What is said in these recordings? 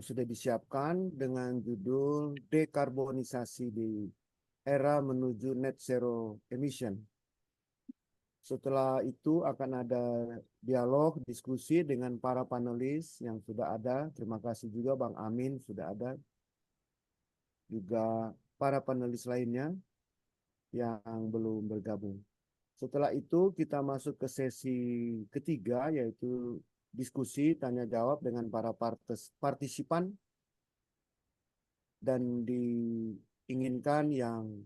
sudah disiapkan dengan judul Dekarbonisasi di Era Menuju Net Zero Emission. Setelah itu akan ada dialog, diskusi dengan para panelis yang sudah ada. Terima kasih juga Bang Amin sudah ada. Juga para panelis lainnya yang belum bergabung. Setelah itu kita masuk ke sesi ketiga, yaitu diskusi tanya jawab dengan para partisipan, dan diinginkan yang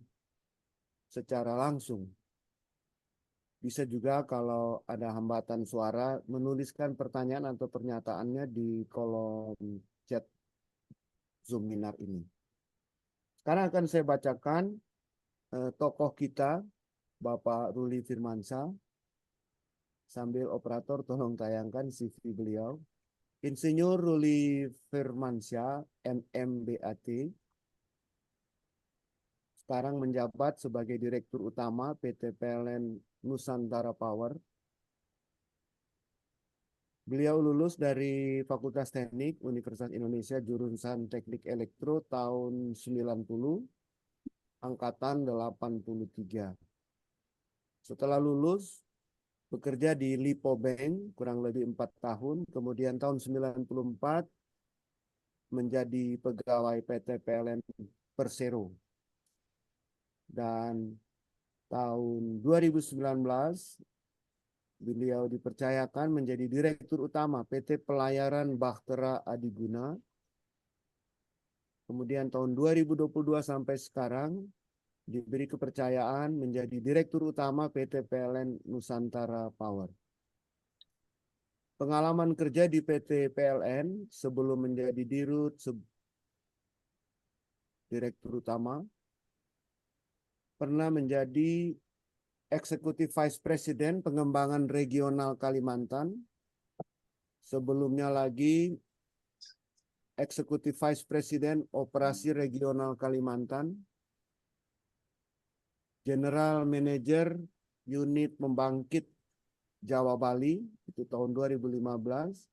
secara langsung. Bisa juga kalau ada hambatan suara menuliskan pertanyaan atau pernyataannya di kolom chat Zoom Minar ini. Sekarang akan saya bacakan tokoh kita, Bapak Ruli Firmansyah. Sambil operator tolong tayangkan CV beliau. Insinyur Ruli Firmansyah, MMBAT. Sekarang menjabat sebagai Direktur Utama PT PLN Nusantara Power. Beliau lulus dari Fakultas Teknik Universitas Indonesia jurusan Teknik Elektro tahun 90, angkatan 83. Setelah lulus, bekerja di Lipo Bank kurang lebih 4 tahun, kemudian tahun 94 menjadi pegawai PT PLN Persero. Dan tahun 2019 beliau dipercayakan menjadi Direktur Utama PT Pelayaran Bahtera Adiguna. Kemudian tahun 2022 sampai sekarang diberi kepercayaan menjadi Direktur Utama PT PLN Nusantara Power. Pengalaman kerja di PT PLN sebelum menjadi Dirut Direktur Utama, pernah menjadi Eksekutif Vice President Pengembangan Regional Kalimantan. Sebelumnya lagi Eksekutif Vice President Operasi Regional Kalimantan. General Manager Unit Pembangkit Jawa Bali, itu tahun 2015.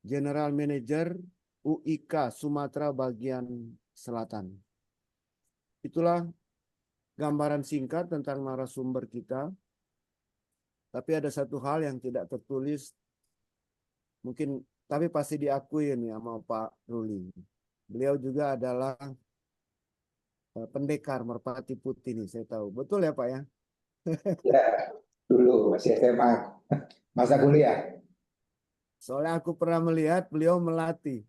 General Manager UIK Sumatera Bagian Selatan. Itulah gambaran singkat tentang narasumber kita. Tapi ada satu hal yang tidak tertulis, mungkin tapi pasti diakui nih sama Pak Ruli. Beliau juga adalah pendekar Merpati Putih nih, saya tahu. Betul ya Pak ya? Ya, dulu masih SMA, masa kuliah. Soalnya aku pernah melihat beliau melatih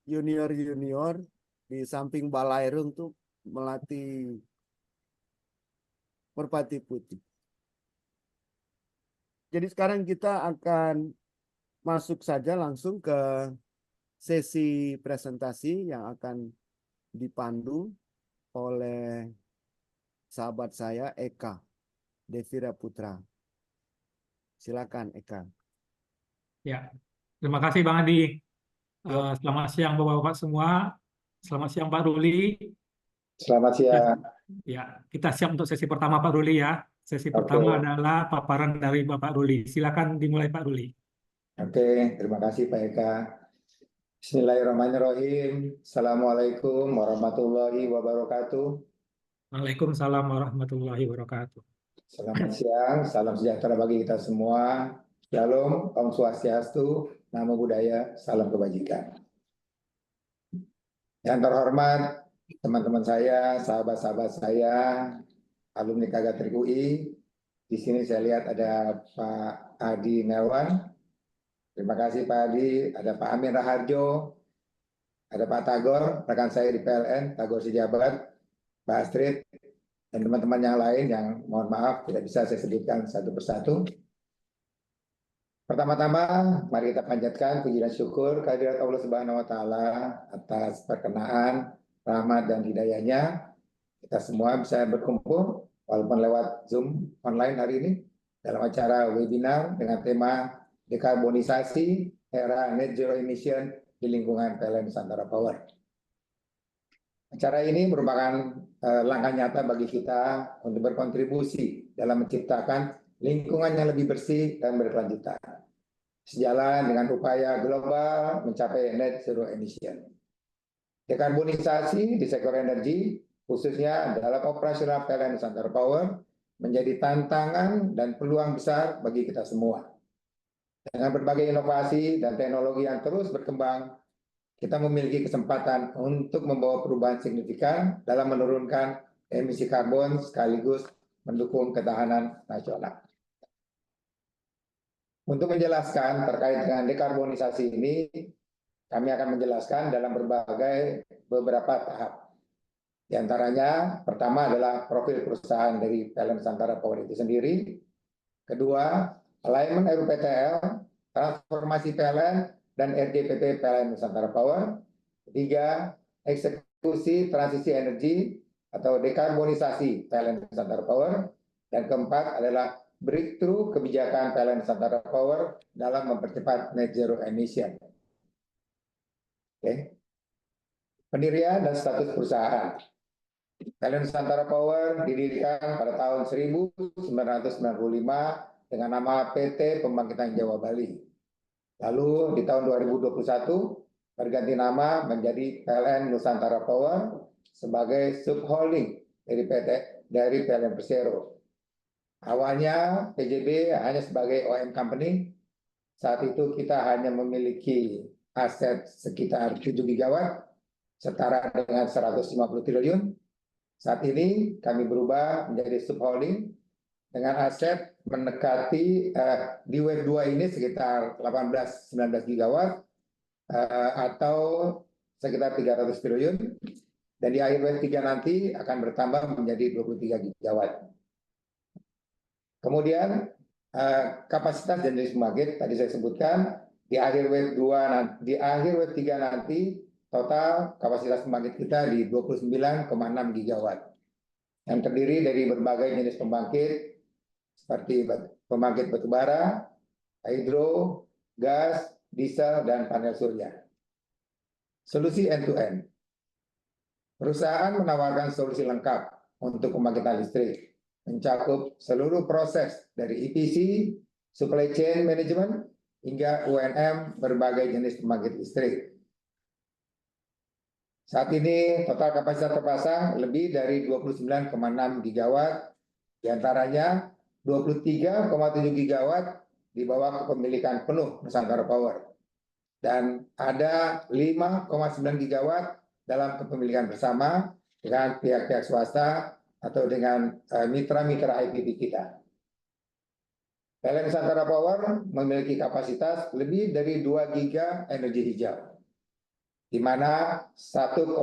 junior-junior di samping Balairung tuh, melatih Merpati Putih. Jadi sekarang kita akan masuk saja langsung ke sesi presentasi yang akan dipandu oleh sahabat saya Eka Devira Putra. Silakan Eka. Ya, terima kasih Bang Adi. Yuk. Selamat siang Bapak-Bapak semua. Selamat siang Pak Ruli. Selamat siang. Ya, kita siap untuk sesi pertama Pak Ruli ya. Sesi pertama adalah paparan dari Bapak Ruli. Silakan dimulai Pak Ruli. Oke, terima kasih Pak Eka. Bismillahirrahmanirrahim. Assalamualaikum warahmatullahi wabarakatuh. Waalaikumsalam warahmatullahi wabarakatuh. Selamat siang, salam sejahtera bagi kita semua. Shalom, Om Swastiastu, Namo Buddhaya, salam kebajikan. Yang terhormat teman-teman saya, sahabat-sahabat saya, alumni Kagatrik UI. Di sini saya lihat ada Pak Adi Melwan. Terima kasih Pak Adi. Ada Pak Amin Raharjo. Ada Pak Tagor, rekan saya di PLN, Tagor Sejabat, Pak Astrid, dan teman-teman yang lain yang mohon maaf tidak bisa saya sebutkan satu persatu. Pertama-tama, mari kita panjatkan puji dan syukur kehadirat Allah Subhanahu wa Ta'ala atas perkenaan, rahmat, dan hidayahnya. Kita semua bisa berkumpul walaupun lewat Zoom online hari ini dalam acara webinar dengan tema dekarbonisasi era net zero emission di lingkungan PLN Nusantara Power. Acara ini merupakan langkah nyata bagi kita untuk berkontribusi dalam menciptakan lingkungan yang lebih bersih dan berkelanjutan. sejalan dengan upaya global mencapai net zero emission. Dekarbonisasi di sektor energi, khususnya dalam operasional PLN Nusantara Power, menjadi tantangan dan peluang besar bagi kita semua. Dengan berbagai inovasi dan teknologi yang terus berkembang, kita memiliki kesempatan untuk membawa perubahan signifikan dalam menurunkan emisi karbon sekaligus mendukung ketahanan nasional. Untuk menjelaskan terkait dengan dekarbonisasi ini, kami akan menjelaskan dalam beberapa tahap. Di antaranya, pertama adalah profil perusahaan dari PLN Nusantara Power itu sendiri. Kedua, alignment RUPTL, transformasi PLN, dan RDPP PLN Nusantara Power. Ketiga, eksekusi transisi energi atau dekarbonisasi PLN Nusantara Power. Dan keempat adalah breakthrough kebijakan PLN Nusantara Power dalam mempercepat net zero emission. Oke. Pendirian dan status perusahaan. PLN Nusantara Power didirikan pada tahun 1995 dengan nama PT Pembangkitan Jawa Bali. Lalu di tahun 2021 berganti nama menjadi PLN Nusantara Power sebagai subholding dari PLN Persero. Awalnya PJB hanya sebagai OEM company. Saat itu kita hanya memiliki aset sekitar 7 gigawatt setara dengan 150 triliun. Saat ini kami berubah menjadi subholding dengan aset mendekati di wave 2 ini sekitar 18-19 gigawatt atau sekitar 300 triliun, dan di akhir wave 3 nanti akan bertambah menjadi 23 gigawatt. Kemudian kapasitas dan jenis pembangkit tadi saya sebutkan, di akhir wave 2 di akhir wave 3 nanti total kapasitas pembangkit kita di 29,6 gigawatt yang terdiri dari berbagai jenis pembangkit seperti pembangkit batubara, hidro, gas, diesel, dan panel surya. Solusi end-to-end. Perusahaan menawarkan solusi lengkap untuk pembangkitan listrik, mencakup seluruh proses dari EPC, supply chain management, hingga UNM berbagai jenis pembangkit listrik. Saat ini total kapasitas terpasang lebih dari 29,6 gigawatt, diantaranya 23,7 gigawatt di bawah kepemilikan penuh Nusantara Power. Dan ada 5,9 gigawatt dalam kepemilikan bersama dengan pihak-pihak swasta atau dengan mitra-mitra IPP kita. PLN Nusantara Power memiliki kapasitas lebih dari 2 giga energi hijau, di mana 1,86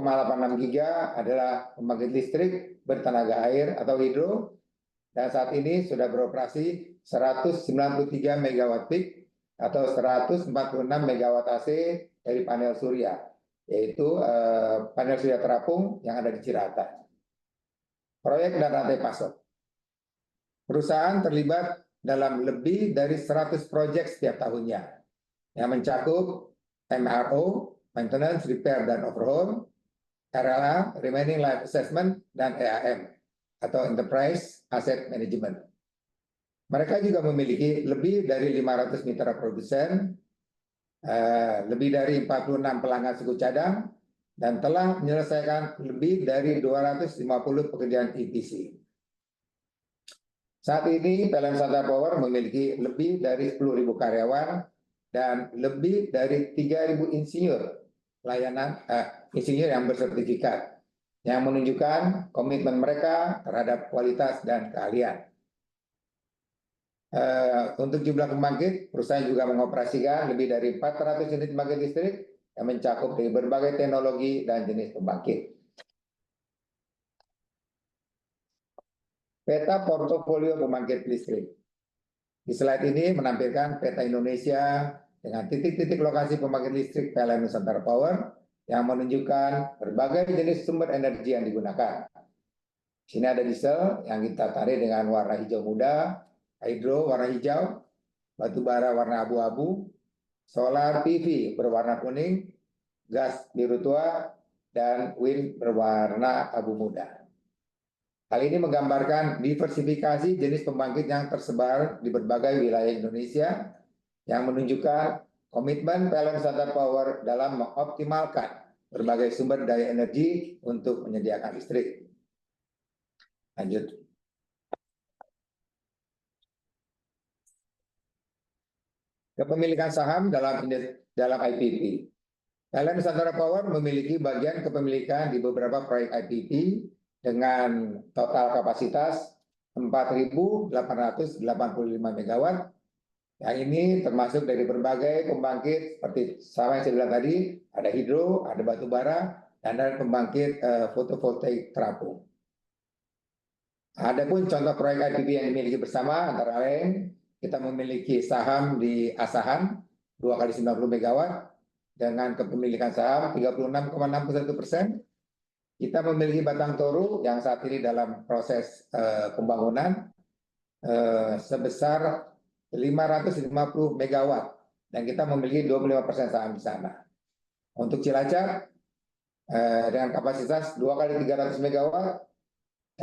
giga adalah pembangkit listrik bertenaga air atau hidro, dan saat ini sudah beroperasi 193 megawatt peak atau 146 megawatt AC dari panel surya, yaitu panel surya terapung yang ada di Cirata. Proyek dan rantai pasok. Perusahaan terlibat dalam lebih dari 100 proyek setiap tahunnya yang mencakup MRO, maintenance, repair, dan overhaul, RLA, remaining life assessment, dan EAM atau Enterprise Asset Management. Mereka juga memiliki lebih dari 500 mitra produsen, lebih dari 46 pelanggan suku cadang, dan telah menyelesaikan lebih dari 250 pekerjaan EPC. Saat ini PLN Nusantara Power memiliki lebih dari 10.000 karyawan dan lebih dari 3.000 insinyur insinyur yang bersertifikat, yang menunjukkan komitmen mereka terhadap kualitas dan keahlian. Untuk jumlah pembangkit, perusahaan juga mengoperasikan lebih dari 400 unit pembangkit listrik yang mencakup dari berbagai teknologi dan jenis pembangkit. Peta portofolio pembangkit listrik. Di slide ini menampilkan peta Indonesia dengan titik-titik lokasi pembangkit listrik PLN Nusantara Power yang menunjukkan berbagai jenis sumber energi yang digunakan. Di sini ada diesel yang kita tarik dengan warna hijau muda, hidro warna hijau, batu bara warna abu-abu, solar PV berwarna kuning, gas biru tua, dan wind berwarna abu muda. Hal ini menggambarkan diversifikasi jenis pembangkit yang tersebar di berbagai wilayah Indonesia yang menunjukkan komitmen PLN Nusantara Power dalam mengoptimalkan berbagai sumber daya energi untuk menyediakan listrik. Lanjut. Kepemilikan saham dalam IPP. PLN Nusantara Power memiliki bagian kepemilikan di beberapa proyek IPP dengan total kapasitas 4.885 MW. Yang ini termasuk dari berbagai pembangkit seperti sama yang saya bilang tadi, ada hidro, ada batu bara, dan ada pembangkit fotovoltaik terapung. Adapun contoh proyek IPP yang dimiliki bersama antara lain kita memiliki saham di Asahan 2 kali 90 MW dengan kepemilikan saham 36,61%. Kita memiliki Batang Toru yang saat ini dalam proses pembangunan sebesar 550 MW dan kita memiliki 25% saham di sana. Untuk Cilacap dengan kapasitas 2 kali 300 MW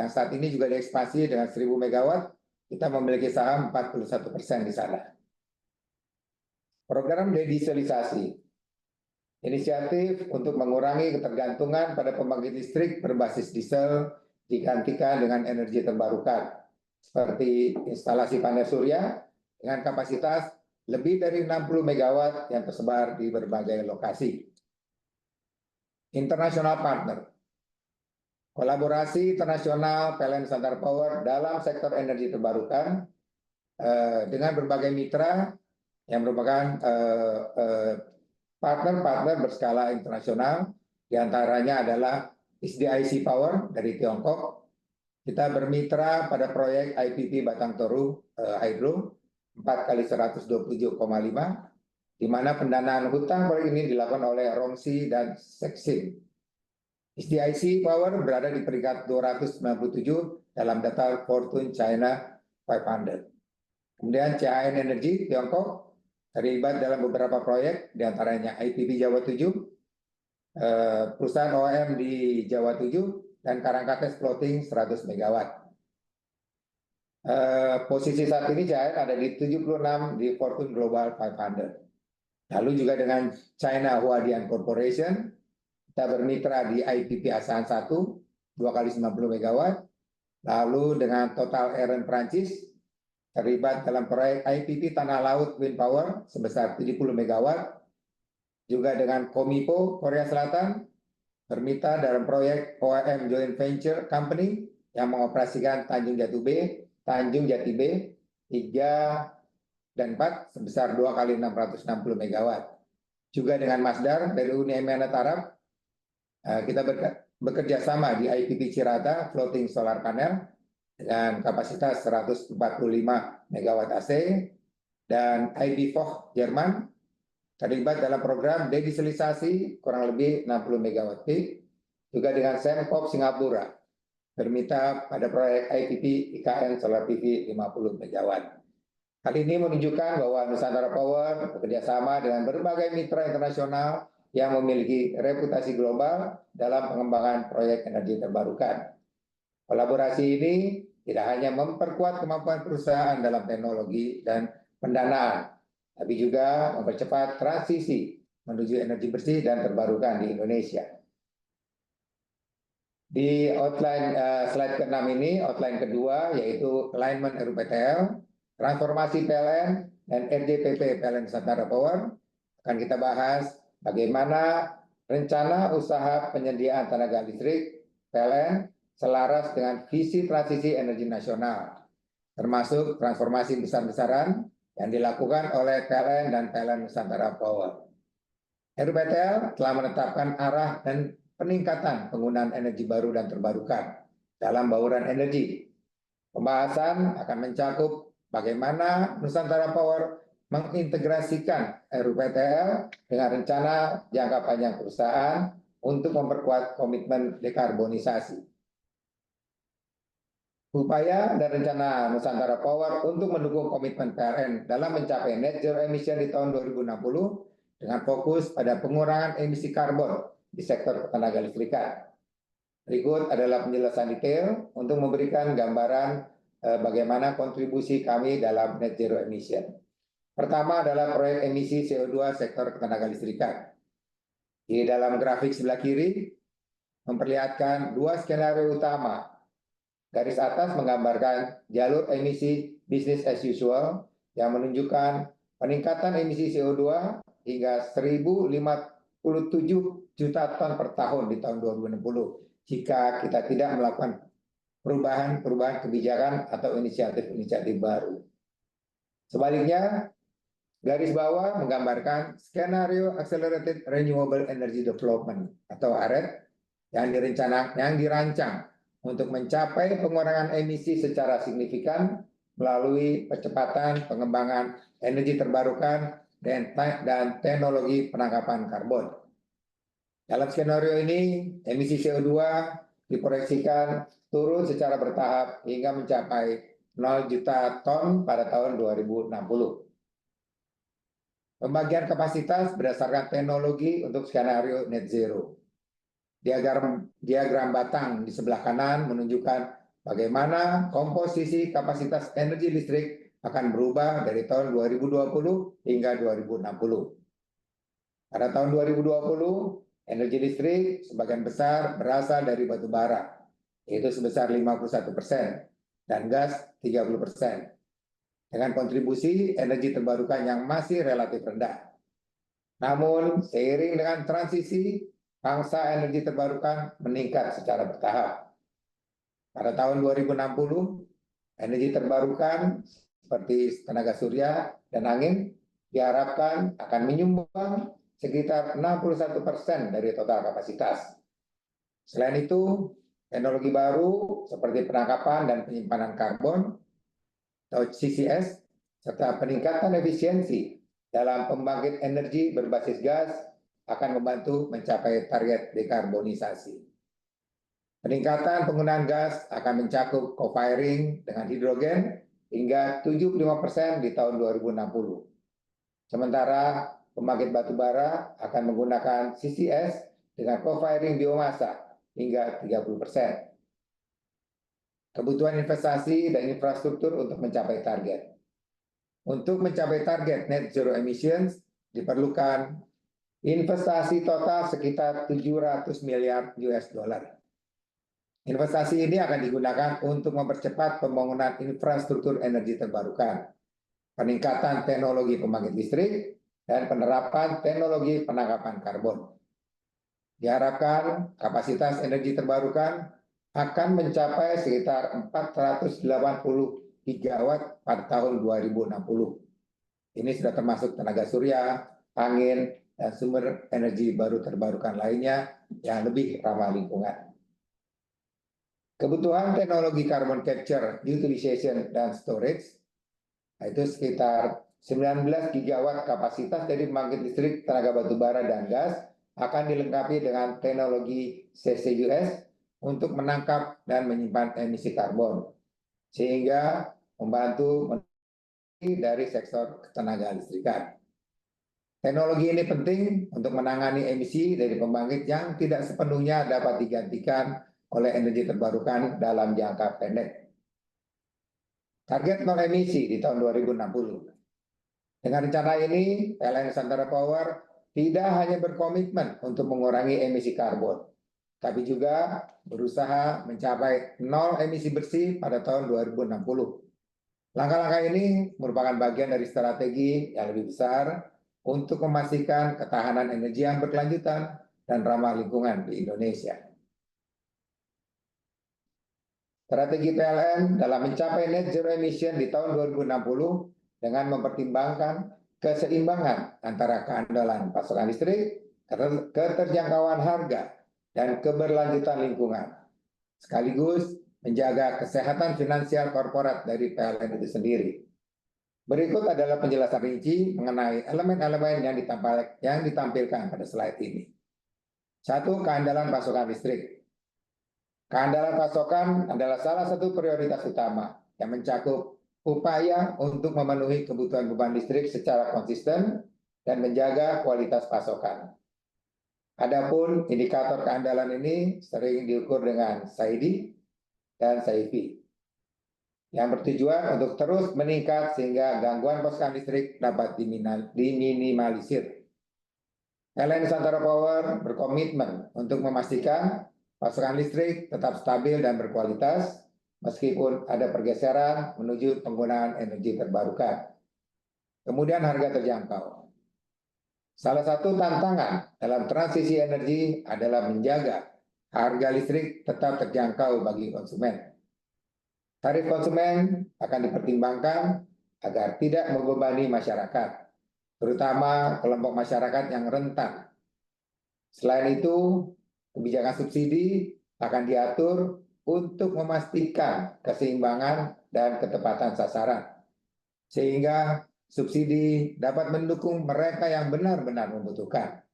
yang saat ini juga diekspansi dengan 1000 MW, kita memiliki saham 41% di sana. Program dedieselisasi, inisiatif untuk mengurangi ketergantungan pada pembangkit listrik berbasis diesel digantikan dengan energi terbarukan, seperti instalasi panel surya dengan kapasitas lebih dari 60 MW yang tersebar di berbagai lokasi. International partner. Kolaborasi internasional PLN Nusantara Power dalam sektor energi terbarukan dengan berbagai mitra yang merupakan partner-partner berskala internasional, diantaranya adalah SDIC Power dari Tiongkok. Kita bermitra pada proyek IPP Batang Toru Hydro 4 kali 127,5, di mana pendanaan hutang proyek ini dilakukan oleh Rongsi dan Seksim. SDIC Power berada di peringkat 297 dalam data Fortune China 500. Kemudian CHN Energy Tiongkok terlibat dalam beberapa proyek, diantaranya IPP Jawa 7, perusahaan OEM di Jawa 7, dan Karangkates Floating 100 MW. Posisi saat ini CHN ada di 76 di Fortune Global 500. Lalu juga dengan China Huadian Corporation, kita bermitra di IPP Asahan 1, 2 kali 90 MW. Lalu dengan Total Eren Prancis, terlibat dalam proyek IPP Tanah Laut Wind Power sebesar 70 MW. Juga dengan Komipo Korea Selatan, bermitra dalam proyek OEM Joint Venture Company yang mengoperasikan Tanjung Jati B 3 dan 4 sebesar 2 kali 660 MW. Juga dengan Masdar dari Uni Emirat Arab, kita bekerja sama di IPP Cirata Floating Solar Panel dengan kapasitas 145 MW AC, dan IB Vogt Jerman terlibat dalam program dedieselisasi kurang lebih 60 MW peak, juga dengan Sembcorp Singapura bermitra pada proyek IPP IKN Solar PV 50 MW. Hal ini menunjukkan bahwa Nusantara Power bekerja sama dengan berbagai mitra internasional yang memiliki reputasi global dalam pengembangan proyek energi terbarukan. Kolaborasi ini tidak hanya memperkuat kemampuan perusahaan dalam teknologi dan pendanaan, tapi juga mempercepat transisi menuju energi bersih dan terbarukan di Indonesia. Di outline slide ke-6 ini, outline kedua yaitu alignment RUPTL, transformasi PLN, dan RJPP PLN Nusantara Power. Akan kita bahas bagaimana rencana usaha penyediaan tenaga listrik PLN selaras dengan visi transisi energi nasional, termasuk transformasi besar-besaran yang dilakukan oleh PLN dan PLN Nusantara Power. RUPTL telah menetapkan arah dan peningkatan penggunaan energi baru dan terbarukan dalam bauran energi. Pembahasan akan mencakup bagaimana Nusantara Power mengintegrasikan RUPTL dengan rencana jangka panjang perusahaan untuk memperkuat komitmen dekarbonisasi. Upaya dan rencana Nusantara Power untuk mendukung komitmen PLN dalam mencapai net zero emission di tahun 2060 dengan fokus pada pengurangan emisi karbon di sektor ketenaga listrikan. Berikut adalah penjelasan detail untuk memberikan gambaran bagaimana kontribusi kami dalam net zero emission. Pertama adalah proyek emisi CO2 sektor ketenaga listrikan. Di dalam grafik sebelah kiri memperlihatkan dua skenario utama. Garis atas menggambarkan jalur emisi business as usual yang menunjukkan peningkatan emisi CO2 hingga 1.057 juta ton per tahun di tahun 2060 jika kita tidak melakukan perubahan kebijakan atau inisiatif-inisiatif baru. Sebaliknya, garis bawah menggambarkan skenario Accelerated Renewable Energy Development atau ARED yang dirancang untuk mencapai pengurangan emisi secara signifikan melalui percepatan pengembangan energi terbarukan dan teknologi penangkapan karbon. Dalam skenario ini, emisi CO2 diproyeksikan turun secara bertahap hingga mencapai 0 juta ton pada tahun 2060. Pembagian kapasitas berdasarkan teknologi untuk skenario net zero. Diagram batang di sebelah kanan menunjukkan bagaimana komposisi kapasitas energi listrik akan berubah dari tahun 2020 hingga 2060. Pada tahun 2020, energi listrik sebagian besar berasal dari batu bara, yaitu sebesar 51%, dan gas 30%. Dengan kontribusi energi terbarukan yang masih relatif rendah. Namun, seiring dengan transisi, pangsa energi terbarukan meningkat secara bertahap. Pada tahun 2060, energi terbarukan seperti tenaga surya dan angin diharapkan akan menyumbang sekitar 61% dari total kapasitas. Selain itu, teknologi baru seperti penangkapan dan penyimpanan karbon atau CCS, serta peningkatan efisiensi dalam pembangkit energi berbasis gas akan membantu mencapai target dekarbonisasi. Peningkatan penggunaan gas akan mencakup co-firing dengan hidrogen hingga 75% di tahun 2060. Sementara pembangkit batu bara akan menggunakan CCS dengan co-firing biomasa hingga 30%. Kebutuhan investasi dan infrastruktur untuk mencapai target. Untuk mencapai target net zero emissions diperlukan investasi total sekitar 700 miliar US dollar. Investasi ini akan digunakan untuk mempercepat pembangunan infrastruktur energi terbarukan, peningkatan teknologi pembangkit listrik, dan penerapan teknologi penangkapan karbon. Diharapkan kapasitas energi terbarukan akan mencapai sekitar 480 gigawatt pada tahun 2060. Ini sudah termasuk tenaga surya, angin, dan sumber energi baru terbarukan lainnya yang lebih ramah lingkungan. Kebutuhan teknologi carbon capture, utilization, dan storage, yaitu sekitar 19 gigawatt kapasitas dari pembangkit listrik tenaga batubara dan gas akan dilengkapi dengan teknologi CCUS untuk menangkap dan menyimpan emisi karbon, sehingga membantu dari sektor ketenaga listrikan. Teknologi ini penting untuk menangani emisi dari pembangkit yang tidak sepenuhnya dapat digantikan oleh energi terbarukan dalam jangka pendek. Target nol emisi di tahun 2060. Dengan rencana ini, PLN Nusantara Power tidak hanya berkomitmen untuk mengurangi emisi karbon, tapi juga berusaha mencapai nol emisi bersih pada tahun 2060. Langkah-langkah ini merupakan bagian dari strategi yang lebih besar untuk memastikan ketahanan energi yang berkelanjutan dan ramah lingkungan di Indonesia. Strategi PLN dalam mencapai net zero emission di tahun 2060 dengan mempertimbangkan keseimbangan antara keandalan pasokan listrik, keterjangkauan harga, dan keberlanjutan lingkungan, sekaligus menjaga kesehatan finansial korporat dari PLN itu sendiri. Berikut adalah penjelasan rinci mengenai elemen-elemen yang ditampilkan pada slide ini. 1. Keandalan pasokan listrik. Keandalan pasokan adalah salah satu prioritas utama yang mencakup upaya untuk memenuhi kebutuhan beban listrik secara konsisten dan menjaga kualitas pasokan. Adapun indikator keandalan ini sering diukur dengan SAIDI dan SAIFI. yang bertujuan untuk terus meningkat sehingga gangguan pasokan listrik dapat diminimalisir. PLN Nusantara Power berkomitmen untuk memastikan pasokan listrik tetap stabil dan berkualitas meskipun ada pergeseran menuju penggunaan energi terbarukan. Kemudian harga terjangkau. Salah satu tantangan dalam transisi energi adalah menjaga harga listrik tetap terjangkau bagi konsumen. Tarif konsumen akan dipertimbangkan agar tidak membebani masyarakat, terutama kelompok masyarakat yang rentan. Selain itu, kebijakan subsidi akan diatur untuk memastikan keseimbangan dan ketepatan sasaran, sehingga subsidi dapat mendukung mereka yang benar-benar membutuhkan.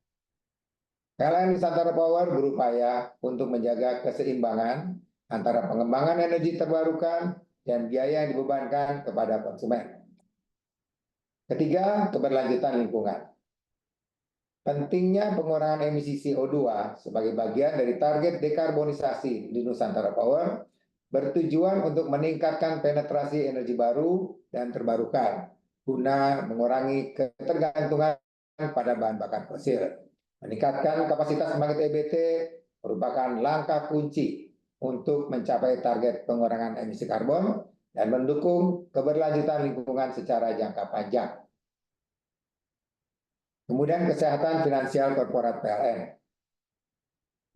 PLN Nusantara Power berupaya untuk menjaga keseimbangan antara pengembangan energi terbarukan dan biaya yang dibebankan kepada konsumen. Ketiga, keberlanjutan lingkungan. Pentingnya pengurangan emisi CO2 sebagai bagian dari target dekarbonisasi di Nusantara Power bertujuan untuk meningkatkan penetrasi energi baru dan terbarukan guna mengurangi ketergantungan pada bahan bakar fosil. Meningkatkan kapasitas pembangkit EBT merupakan langkah kunci untuk mencapai target pengurangan emisi karbon dan mendukung keberlanjutan lingkungan secara jangka panjang. Kemudian kesehatan finansial korporat PLN.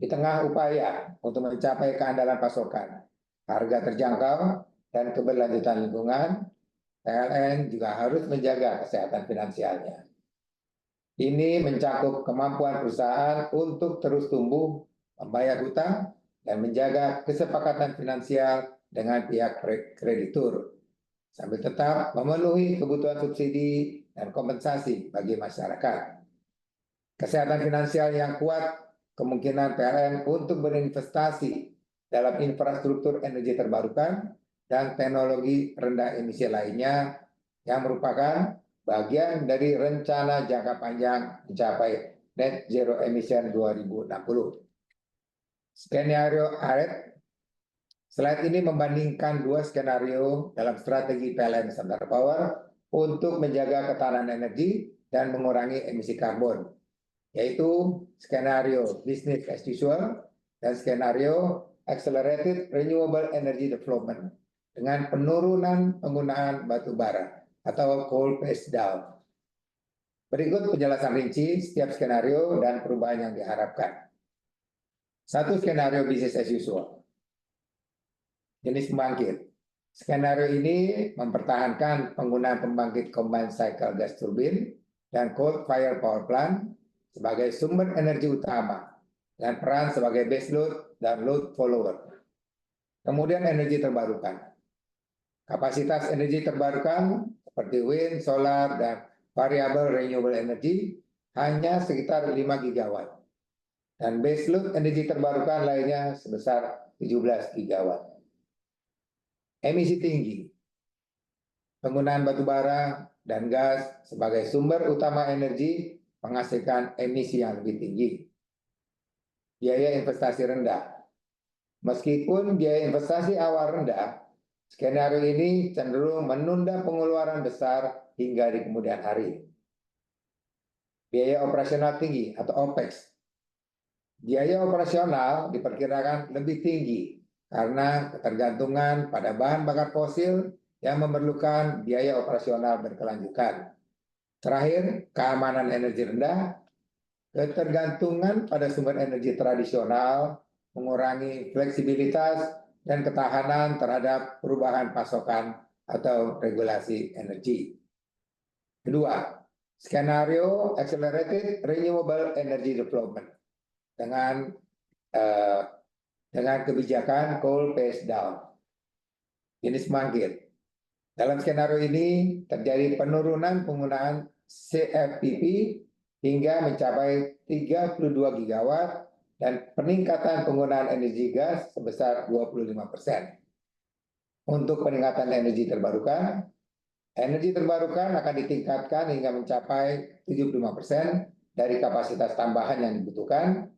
Di tengah upaya untuk mencapai keandalan pasokan, harga terjangkau, dan keberlanjutan lingkungan, PLN juga harus menjaga kesehatan finansialnya. Ini mencakup kemampuan perusahaan untuk terus tumbuh, membayar hutang, dan menjaga kesepakatan finansial dengan pihak kreditur, sambil tetap memenuhi kebutuhan subsidi dan kompensasi bagi masyarakat. Kesehatan finansial yang kuat kemungkinan PLN untuk berinvestasi dalam infrastruktur energi terbarukan dan teknologi rendah emisi lainnya yang merupakan bagian dari rencana jangka panjang mencapai net zero emission 2060. Skenario ARET. Slide ini membandingkan dua skenario dalam strategi PLN Nusantara Power untuk menjaga ketahanan energi dan mengurangi emisi karbon, yaitu skenario business as usual dan skenario accelerated renewable energy development dengan penurunan penggunaan batu bara atau coal phase down. Berikut penjelasan rinci setiap skenario dan perubahan yang diharapkan. Satu, skenario business as usual. Jenis pembangkit. Skenario ini mempertahankan penggunaan pembangkit combined cycle gas turbine dan coal fire power plant sebagai sumber energi utama dan peran sebagai base load dan load follower. Kemudian energi terbarukan. Kapasitas energi terbarukan seperti wind, solar, dan variable renewable energy hanya sekitar 5 gigawatt. Dan base load energi terbarukan lainnya sebesar 17 gigawatt. Emisi tinggi. Penggunaan batu bara dan gas sebagai sumber utama energi menghasilkan emisi yang lebih tinggi. Biaya investasi rendah. Meskipun biaya investasi awal rendah, skenario ini cenderung menunda pengeluaran besar hingga di kemudian hari. Biaya operasional tinggi atau OPEX. Biaya operasional diperkirakan lebih tinggi karena ketergantungan pada bahan bakar fosil yang memerlukan biaya operasional berkelanjutan. Terakhir, keamanan energi rendah, ketergantungan pada sumber energi tradisional, mengurangi fleksibilitas dan ketahanan terhadap perubahan pasokan atau regulasi energi. Kedua, skenario accelerated renewable energy development dengan kebijakan coal phase down. Jenis pembangkit. Dalam skenario ini terjadi penurunan penggunaan CFPP hingga mencapai 32 gigawatt dan peningkatan penggunaan energi gas sebesar 25%. Untuk peningkatan energi terbarukan akan ditingkatkan hingga mencapai 75% dari kapasitas tambahan yang dibutuhkan,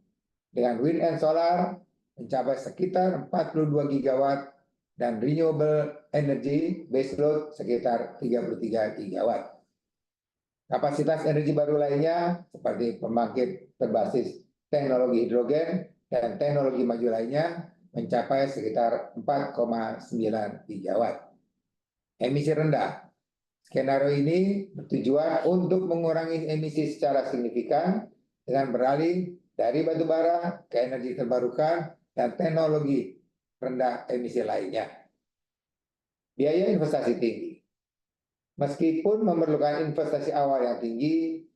dengan wind and solar mencapai sekitar 42 gigawatt dan renewable energy baseload sekitar 33 gigawatt. Kapasitas energi baru lainnya seperti pembangkit berbasis teknologi hidrogen dan teknologi maju lainnya mencapai sekitar 4,9 gigawatt. Emisi rendah. Skenario ini bertujuan untuk mengurangi emisi secara signifikan dengan beralih dari batu bara ke energi terbarukan dan teknologi rendah emisi lainnya. Biaya investasi tinggi. Meskipun memerlukan investasi awal yang tinggi,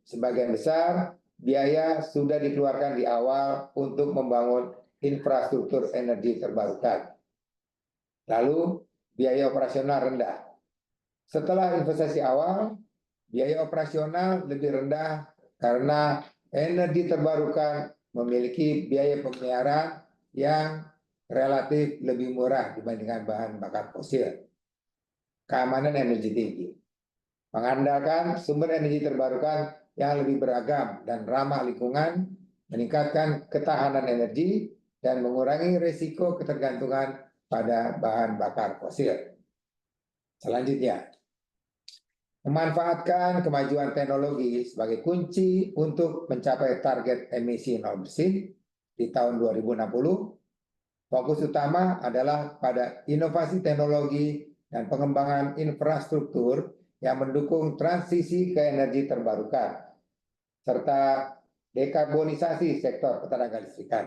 sebagian besar biaya sudah dikeluarkan di awal untuk membangun infrastruktur energi terbarukan. Lalu, biaya operasional rendah. Setelah investasi awal, biaya operasional lebih rendah karena energi terbarukan memiliki biaya pemeliharaan yang relatif lebih murah dibandingkan bahan bakar fosil. Keamanan energi tinggi. Mengandalkan sumber energi terbarukan yang lebih beragam dan ramah lingkungan, meningkatkan ketahanan energi, dan mengurangi risiko ketergantungan pada bahan bakar fosil. Selanjutnya, memanfaatkan kemajuan teknologi sebagai kunci untuk mencapai target emisi nol bersih di tahun 2060. Fokus utama adalah pada inovasi teknologi dan pengembangan infrastruktur yang mendukung transisi ke energi terbarukan, serta dekarbonisasi sektor ketenaga listrikan.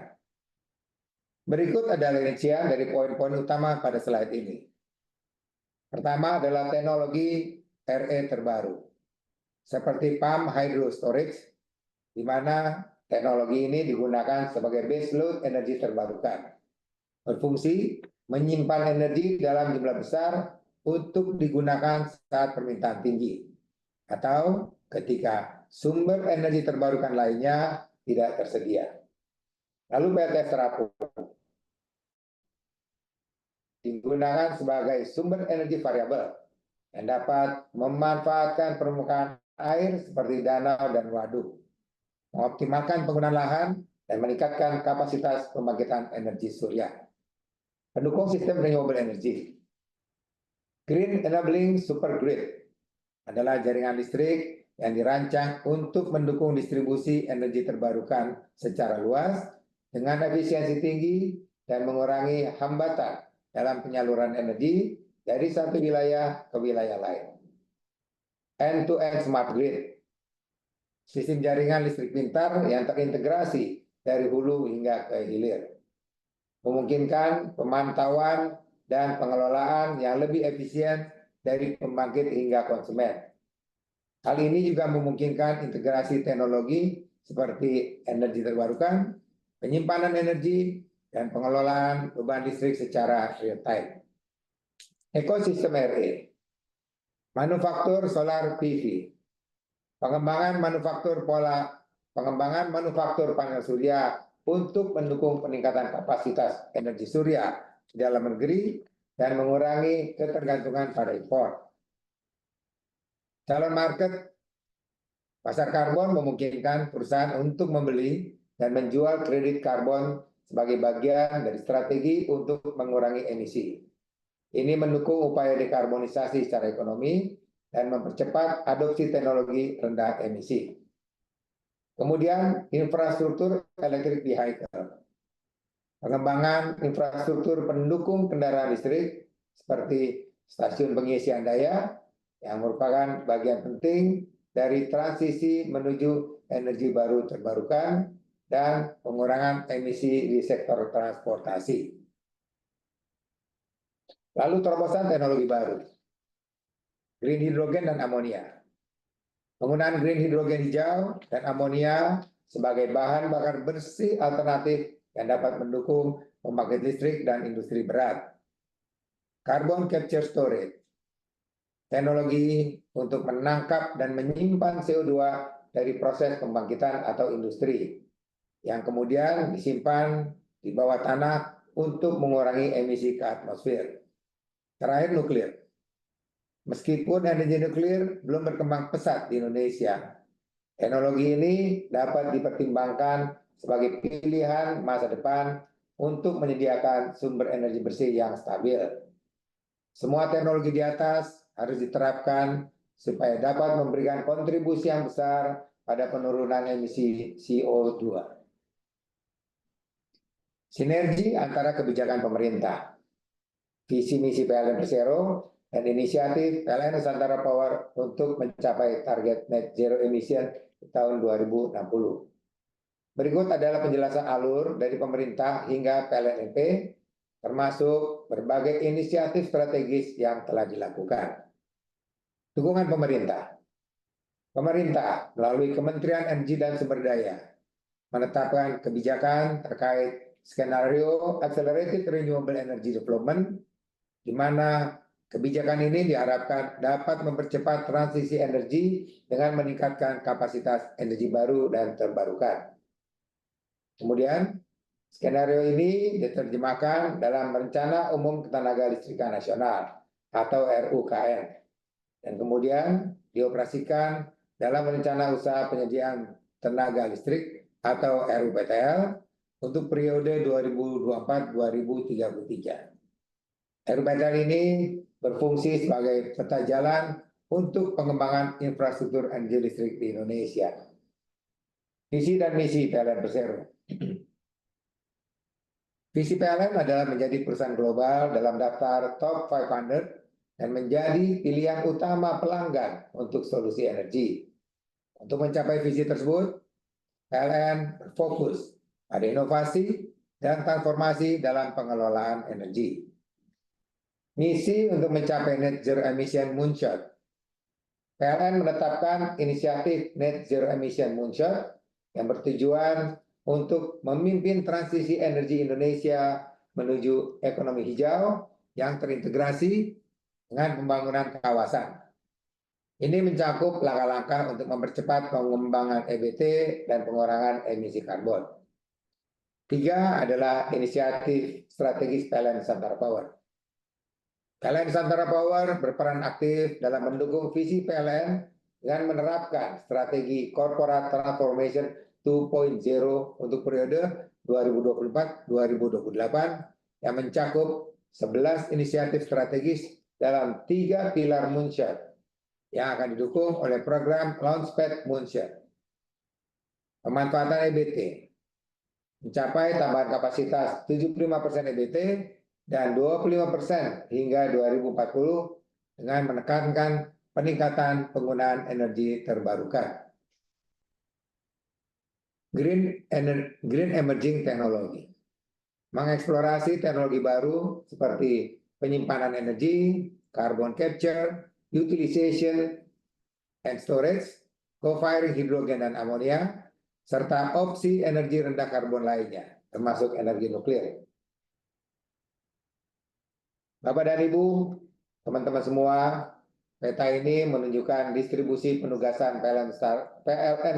Berikut adalah rincian dari poin-poin utama pada slide ini. Pertama adalah teknologi RE terbaru, seperti pump hydro storage, di mana teknologi ini digunakan sebagai baseload energi terbarukan. Berfungsi menyimpan energi dalam jumlah besar untuk digunakan saat permintaan tinggi, atau ketika sumber energi terbarukan lainnya tidak tersedia. Lalu PLTS terapung digunakan sebagai sumber energi variabel yang dapat memanfaatkan permukaan air seperti danau dan waduk, mengoptimalkan penggunaan lahan, dan meningkatkan kapasitas pembangkitan energi surya. Pendukung sistem renewable energy. Green Enabling Super Grid adalah jaringan listrik yang dirancang untuk mendukung distribusi energi terbarukan secara luas dengan efisiensi tinggi dan mengurangi hambatan dalam penyaluran energi dari satu wilayah ke wilayah lain. End-to-end Smart Grid, sistem jaringan listrik pintar yang terintegrasi dari hulu hingga ke hilir, memungkinkan pemantauan dan pengelolaan yang lebih efisien dari pembangkit hingga konsumen. Hal ini juga memungkinkan integrasi teknologi seperti energi terbarukan, penyimpanan energi, dan pengelolaan beban listrik secara real time. Ekosistem RE, manufaktur solar PV, pengembangan manufaktur panel surya untuk mendukung peningkatan kapasitas energi surya di dalam negeri dan mengurangi ketergantungan pada impor. Calon market, pasar karbon memungkinkan perusahaan untuk membeli dan menjual kredit karbon sebagai bagian dari strategi untuk mengurangi emisi. Ini mendukung upaya dekarbonisasi secara ekonomi dan mempercepat adopsi teknologi rendah emisi. Kemudian, infrastruktur electric vehicle. Pengembangan infrastruktur pendukung kendaraan listrik seperti stasiun pengisian daya yang merupakan bagian penting dari transisi menuju energi baru terbarukan dan pengurangan emisi di sektor transportasi. Lalu terobosan teknologi baru, green hydrogen dan amonia. Penggunaan green hidrogen hijau dan amonia sebagai bahan bakar bersih alternatif yang dapat mendukung pembangkit listrik dan industri berat. Carbon capture storage, teknologi untuk menangkap dan menyimpan CO2 dari proses pembangkitan atau industri, yang kemudian disimpan di bawah tanah untuk mengurangi emisi ke atmosfer. Terakhir, nuklir. Meskipun energi nuklir belum berkembang pesat di Indonesia, teknologi ini dapat dipertimbangkan sebagai pilihan masa depan untuk menyediakan sumber energi bersih yang stabil. Semua teknologi di atas harus diterapkan supaya dapat memberikan kontribusi yang besar pada penurunan emisi CO2. Sinergi antara kebijakan pemerintah, visi misi PLN Persero, dan inisiatif PLN Nusantara Power untuk mencapai target net zero emission di tahun 2060. Berikut adalah penjelasan alur dari pemerintah hingga PLN NP, termasuk berbagai inisiatif strategis yang telah dilakukan. Dukungan pemerintah. Pemerintah melalui Kementerian Energi dan Sumber Daya menetapkan kebijakan terkait skenario Accelerated Renewable Energy Development, di mana kebijakan ini diharapkan dapat mempercepat transisi energi dengan meningkatkan kapasitas energi baru dan terbarukan. Kemudian, skenario ini diterjemahkan dalam Rencana Umum Ketenaga Listrikan Nasional atau RUKN, dan kemudian dioperasikan dalam Rencana Usaha Penyediaan Tenaga Listrik atau RUPTL untuk periode 2024-2033. RUPTL ini berfungsi sebagai peta jalan untuk pengembangan infrastruktur energi listrik di Indonesia. Visi dan misi PLN Persero. Visi PLN adalah menjadi perusahaan global dalam daftar Top 500 dan menjadi pilihan utama pelanggan untuk solusi energi. Untuk mencapai visi tersebut, PLN berfokus pada inovasi dan transformasi dalam pengelolaan energi. Misi untuk mencapai net zero emission moonshot. PLN menetapkan inisiatif net zero emission moonshot yang bertujuan untuk memimpin transisi energi Indonesia menuju ekonomi hijau yang terintegrasi dengan pembangunan kawasan. Ini mencakup langkah-langkah untuk mempercepat pengembangan EBT dan pengurangan emisi karbon. 3 adalah inisiatif strategis PLN Nusantara Power. PLN Nusantara Power berperan aktif dalam mendukung visi PLN dengan menerapkan strategi Corporate Transformation 2.0 untuk periode 2024-2028 yang mencakup 11 inisiatif strategis dalam 3 pilar moonshot yang akan didukung oleh program Launchpad Moonshot. Pemanfaatan EBT mencapai tambahan kapasitas 75% EBT dan 25% hingga 2040 dengan menekankan peningkatan penggunaan energi terbarukan. Green Emerging Technology. Mengeksplorasi teknologi baru seperti penyimpanan energi, carbon capture, utilization and storage, co-firing hidrogen dan amonia, serta opsi energi rendah karbon lainnya, termasuk energi nuklir. Bapak dan Ibu, teman-teman semua, peta ini menunjukkan distribusi penugasan PLN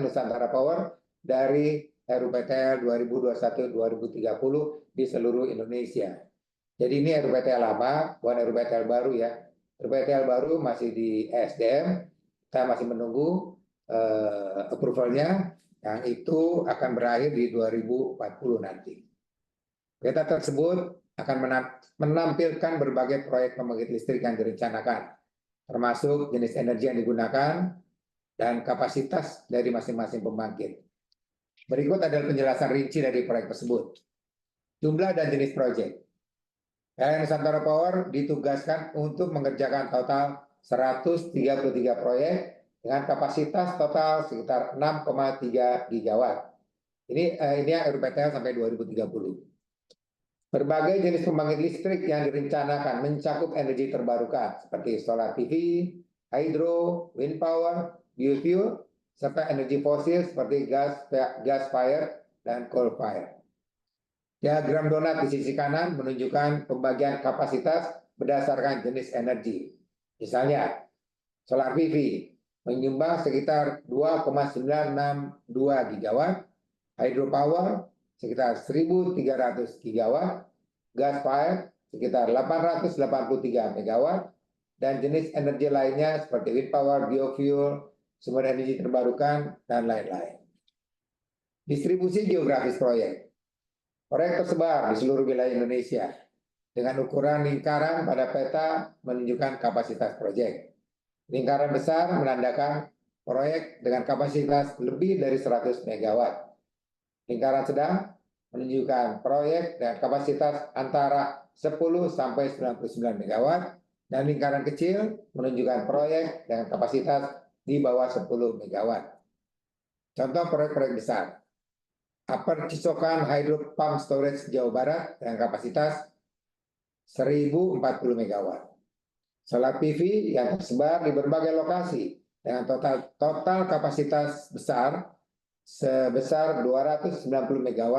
Nusantara Power dari RUPTL 2021-2030 di seluruh Indonesia. Jadi ini RUPTL lama, bukan RUPTL baru ya. RUPTL baru masih di SDM, kita masih menunggu approval-nya, yang itu akan berakhir di 2040 nanti. Peta tersebut akan menampilkan berbagai proyek pembangkit listrik yang direncanakan, termasuk jenis energi yang digunakan dan kapasitas dari masing-masing pembangkit. Berikut adalah penjelasan rinci dari proyek tersebut. Jumlah dan jenis proyek. PLN Nusantara Power ditugaskan untuk mengerjakan total 133 proyek dengan kapasitas total sekitar 6,3 gigawatt. Ini RUPTL sampai 2030. Berbagai jenis pembangkit listrik yang direncanakan mencakup energi terbarukan seperti solar PV, hydro, wind power, biofuel, serta energi fosil seperti gas fire dan coal fire. Diagram donat di sisi kanan menunjukkan pembagian kapasitas berdasarkan jenis energi. Misalnya, solar PV menyumbang sekitar 2,962 gigawatt, hydropower sekitar 1.300 gigawatt, gas fire sekitar 883 megawatt, dan jenis energi lainnya seperti wind power, biofuel, sumber energi terbarukan, dan lain-lain. Distribusi geografis proyek. Proyek tersebar di seluruh wilayah Indonesia dengan ukuran lingkaran pada peta menunjukkan kapasitas proyek. Lingkaran besar menandakan proyek dengan kapasitas lebih dari 100 MW. Lingkaran sedang menunjukkan proyek dengan kapasitas antara 10 sampai 99 MW dan lingkaran kecil menunjukkan proyek dengan kapasitas di bawah 10 MW. Contoh proyek-proyek besar. Upper Cisokan Hydro Pump Storage Jawa Barat dengan kapasitas 1040 MW. Solar PV yang tersebar di berbagai lokasi dengan total kapasitas besar sebesar 290 MW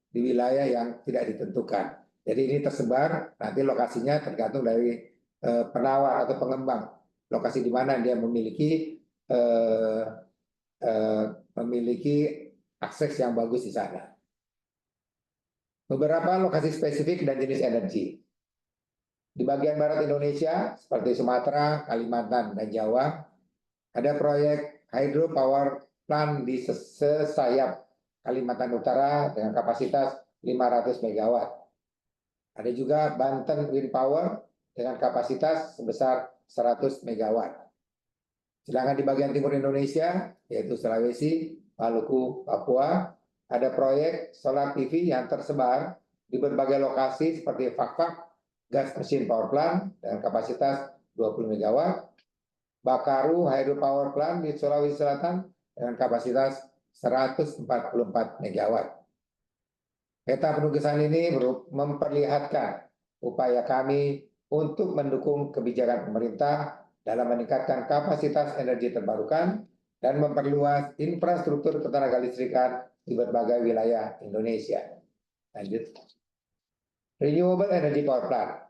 di wilayah yang tidak ditentukan. Jadi ini tersebar, nanti lokasinya tergantung dari penawar atau pengembang. Lokasi di mana dia memiliki akses yang bagus di sana. Beberapa lokasi spesifik dan jenis energi. Di bagian barat Indonesia, seperti Sumatera, Kalimantan, dan Jawa, ada proyek hydropower plant di sesayap Kalimantan Utara dengan kapasitas 500 MW. Ada juga Banten Wind Power dengan kapasitas sebesar 100 MW. Sedangkan di bagian timur Indonesia, yaitu Sulawesi, Maluku, Papua, ada proyek solar PV yang tersebar di berbagai lokasi seperti Fakfak Gas Mesin Power Plant dengan kapasitas 20 MW, Bakaru Hydropower Plant di Sulawesi Selatan dengan kapasitas 144 MW. Peta penugasan ini memperlihatkan upaya kami untuk mendukung kebijakan pemerintah dalam meningkatkan kapasitas energi terbarukan dan memperluas infrastruktur ketenaga listrikan di berbagai wilayah Indonesia. Lanjut. Renewable Energy Power Plant.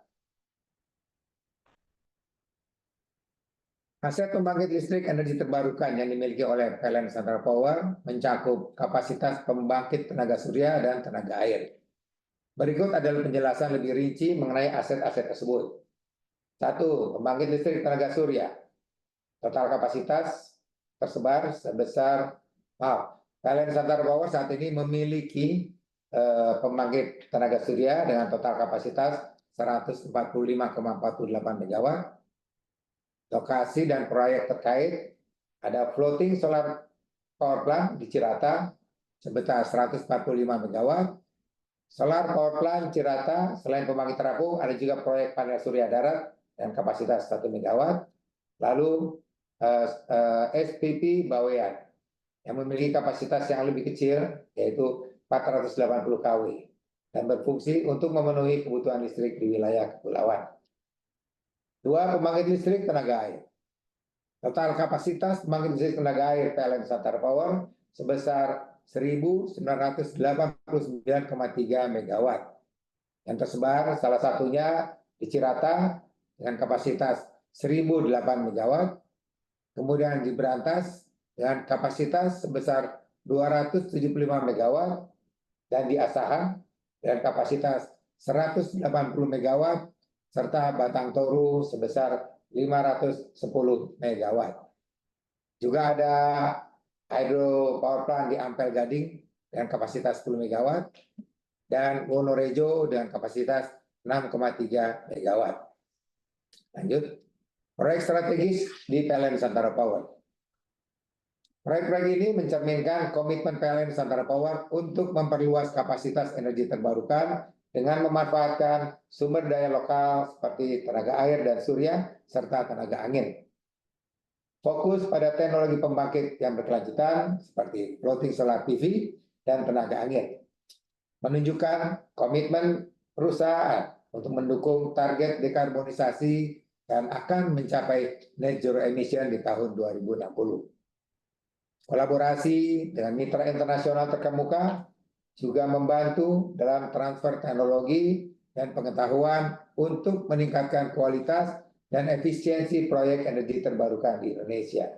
Aset pembangkit listrik energi terbarukan yang dimiliki oleh PLN Nusantara Power mencakup kapasitas pembangkit tenaga surya dan tenaga air. Berikut adalah penjelasan lebih rinci mengenai aset-aset tersebut. 1. Pembangkit listrik tenaga surya. Total kapasitas tersebar sebesar, PLN Nusantara Power saat ini memiliki pembangkit tenaga surya dengan total kapasitas 145,48 MW. Lokasi dan proyek terkait ada floating solar power plant di Cirata sebesar 145 MW. Solar power plant Cirata selain pembangkit terapung ada juga proyek panel surya darat dengan kapasitas 1 MW. Lalu SPP Bawean yang memiliki kapasitas yang lebih kecil yaitu 480 kW dan berfungsi untuk memenuhi kebutuhan listrik di wilayah kepulauan. 2. Pembangkit listrik tenaga air. Total kapasitas pembangkit listrik tenaga air PLN Nusantara Power sebesar 1.989,3 MW. Yang tersebar salah satunya di Cirata dengan kapasitas 1.008 MW. Kemudian di Brantas dengan kapasitas sebesar 275 MW. Dan di Asahan dengan kapasitas 180 MW. Serta Batang Toru sebesar 510 MW. Juga ada hydro power plant di Ampel Gading dengan kapasitas 10 MW dan Wonorejo dengan kapasitas 6,3 MW. Lanjut. Proyek strategis di PLN Nusantara Power. Proyek-proyek ini mencerminkan komitmen PLN Nusantara Power untuk memperluas kapasitas energi terbarukan dengan memanfaatkan sumber daya lokal seperti tenaga air dan surya, serta tenaga angin. Fokus pada teknologi pembangkit yang berkelanjutan seperti floating solar PV dan tenaga angin. Menunjukkan komitmen perusahaan untuk mendukung target dekarbonisasi dan akan mencapai net zero emission di tahun 2060. Kolaborasi dengan mitra internasional terkemuka juga membantu dalam transfer teknologi dan pengetahuan untuk meningkatkan kualitas dan efisiensi proyek energi terbarukan di Indonesia.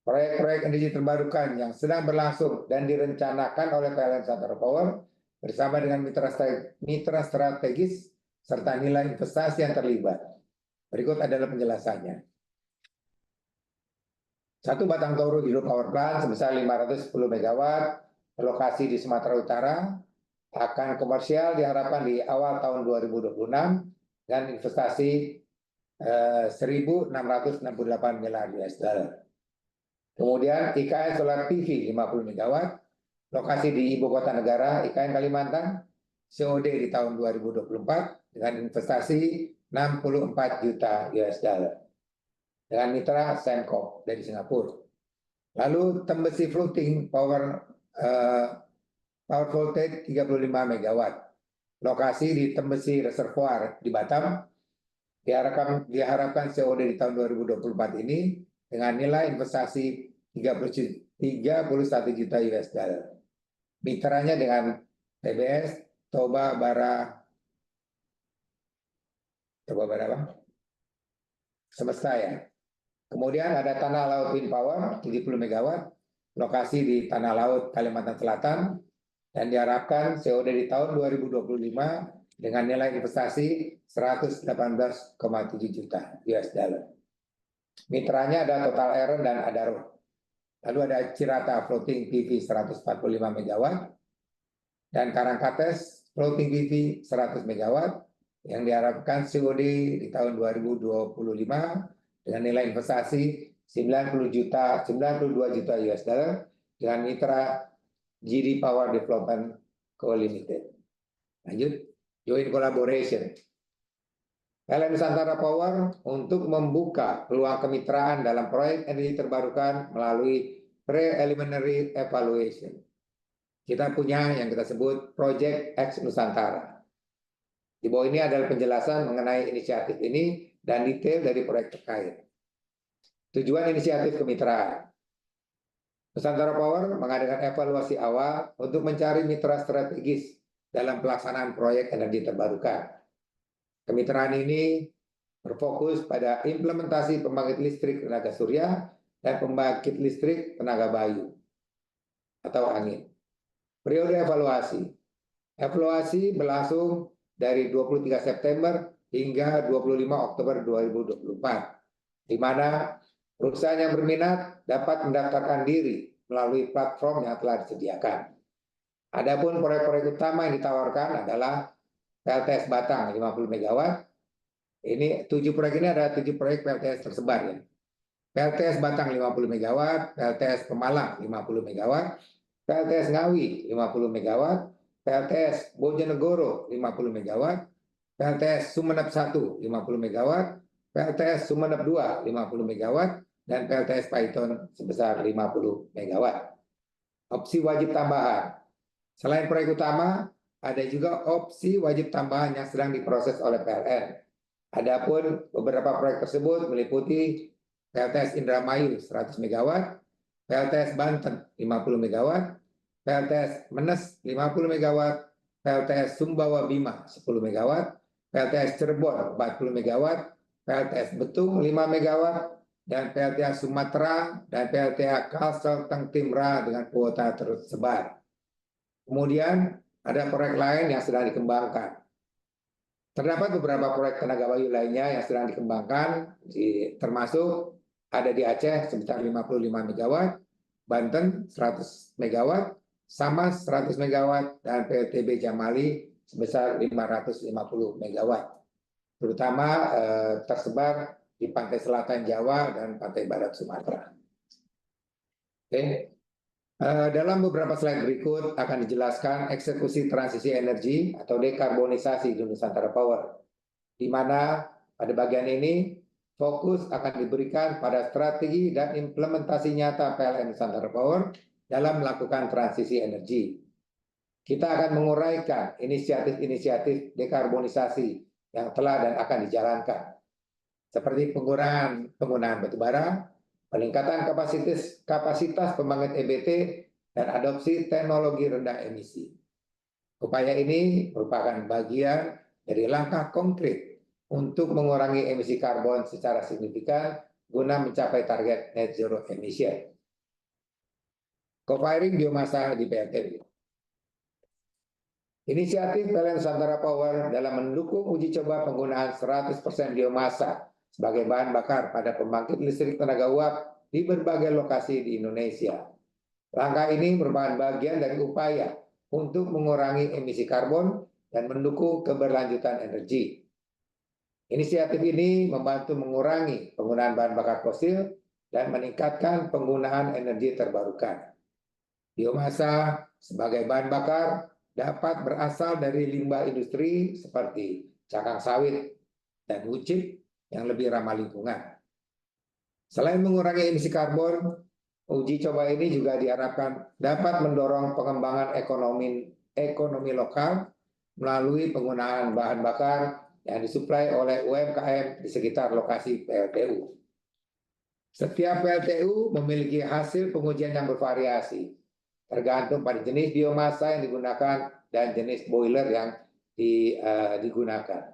Proyek-proyek energi terbarukan yang sedang berlangsung dan direncanakan oleh PLN Nusantara Power bersama dengan mitra strategis serta nilai investasi yang terlibat. Berikut adalah penjelasannya. 1. Batang Toru Hydro Power Plant sebesar 510 MW. Lokasi di Sumatera Utara akan komersial diharapkan di awal tahun 2026 dengan investasi 1.668 miliar US dollar. Kemudian IKN Solar PV 50 MW, lokasi di Ibu Kota Negara, IKN Kalimantan, COD di tahun 2024 dengan investasi 64 juta US dollar. Dengan mitra Sembcorp dari Singapura. Lalu Tembesi Floating Power Voltage 35 MW. Lokasi di Tembesi Reservoir di Batam. Diharapkan COD di tahun 2024 ini dengan nilai investasi 31 juta US dollar. Mitranya dengan TBS, Toba Bara apa? Semesta ya. Kemudian ada Tanah Laut Wind Power 70 MW, lokasi di Tanah Laut Kalimantan Selatan, dan diharapkan COD di tahun 2025 dengan nilai investasi 118,7 juta US dollar. Mitranya ada Total Eren dan Adaro. Lalu ada Cirata Floating PV 145 MW, dan Karangkates Floating PV 100 MW, yang diharapkan COD di tahun 2025 dengan nilai investasi 92 juta US dollar dengan mitra GD Power Development Co Limited. Lanjut, joint collaboration. PLN Nusantara Power untuk membuka peluang kemitraan dalam proyek energi terbarukan melalui preliminary evaluation. Kita punya yang kita sebut Project X Nusantara. Di bawah ini adalah penjelasan mengenai inisiatif ini dan detail dari proyek terkait. Tujuan inisiatif kemitraan. Nusantara Power mengadakan evaluasi awal untuk mencari mitra strategis dalam pelaksanaan proyek energi terbarukan. Kemitraan ini berfokus pada implementasi pembangkit listrik tenaga surya dan pembangkit listrik tenaga bayu atau angin. Periode evaluasi. Evaluasi berlangsung dari 23 September hingga 25 Oktober 2024, di mana perusahaan yang berminat dapat mendaftarkan diri melalui platform yang telah disediakan. Adapun proyek-proyek utama yang ditawarkan adalah PLTS Batang 50 MW. Ini 7 proyek ini ada 7 proyek PLTS tersebar ya. PLTS Batang 50 MW, PLTS Pemalang 50 MW, PLTS Ngawi 50 MW, PLTS Bojonegoro 50 MW, PLTS Sumeneb 1 50 MW, PLTS Sumeneb 2 50 MW, dan PLTS Paiton sebesar 50 MW. Opsi wajib tambahan. Selain proyek utama, ada juga opsi wajib tambahan yang sedang diproses oleh PLN. Adapun beberapa proyek tersebut meliputi PLTS Indramayu 100 MW, PLTS Banten 50 MW, PLTS Menes 50 MW, PLTS Sumbawa Bima 10 MW, PLTS Cirebon 40 MW, PLTS Betung 5 MW, dan PLTA Sumatera dan PLTA Kalsel Tengtimra dengan kuota tersebar. Kemudian ada proyek lain yang sedang dikembangkan. Terdapat beberapa proyek tenaga bayu lainnya yang sedang dikembangkan, termasuk ada di Aceh sebesar 55 MW, Banten 100 MW, Samas 100 MW, dan PLTB Jamali sebesar 550 MW. Terutama tersebar di pantai selatan Jawa dan pantai barat Sumatera. Oke. Dalam beberapa slide berikut akan dijelaskan eksekusi transisi energi atau dekarbonisasi di Nusantara Power, di mana pada bagian ini fokus akan diberikan pada strategi dan implementasi nyata PLN Nusantara Power dalam melakukan transisi energi. Kita akan menguraikan inisiatif-inisiatif dekarbonisasi yang telah dan akan dijalankan, seperti pengurangan penggunaan batubara, peningkatan kapasitas pembangkit EBT, dan adopsi teknologi rendah emisi. Upaya ini merupakan bagian dari langkah konkret untuk mengurangi emisi karbon secara signifikan guna mencapai target net zero emission. Co-firing biomasa di PLTB. Inisiatif PLN Nusantara Power dalam mendukung uji coba penggunaan 100% biomasa sebagai bahan bakar pada pembangkit listrik tenaga uap di berbagai lokasi di Indonesia. Langkah ini merupakan bagian dari upaya untuk mengurangi emisi karbon dan mendukung keberlanjutan energi. Inisiatif ini membantu mengurangi penggunaan bahan bakar fosil dan meningkatkan penggunaan energi terbarukan. Biomasa sebagai bahan bakar dapat berasal dari limbah industri seperti cangkang sawit dan wucip yang lebih ramah lingkungan. Selain mengurangi emisi karbon, uji coba ini juga diharapkan dapat mendorong pengembangan ekonomi lokal melalui penggunaan bahan bakar yang disuplai oleh UMKM di sekitar lokasi PLTU. Setiap PLTU memiliki hasil pengujian yang bervariasi, tergantung pada jenis biomasa yang digunakan dan jenis boiler yang digunakan.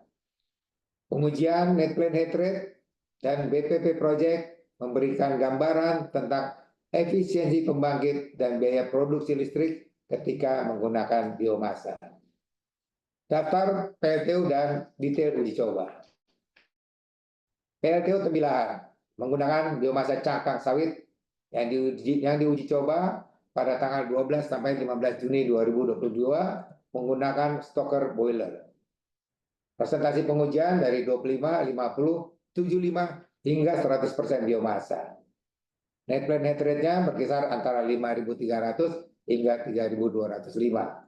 Pengujian net plant head rate dan BPP project memberikan gambaran tentang efisiensi pembangkit dan biaya produksi listrik ketika menggunakan biomasa. Daftar PLTU dan detail uji coba. PLTU Tembilahan menggunakan biomasa cangkang sawit yang diuji coba pada tanggal 12 sampai 15 Juni 2022 menggunakan stoker boiler. Presentasi pengujian dari 25, 50, 75 hingga 100% biomasa. Net plant head rate-nya berkisar antara 5.300 hingga 3.205.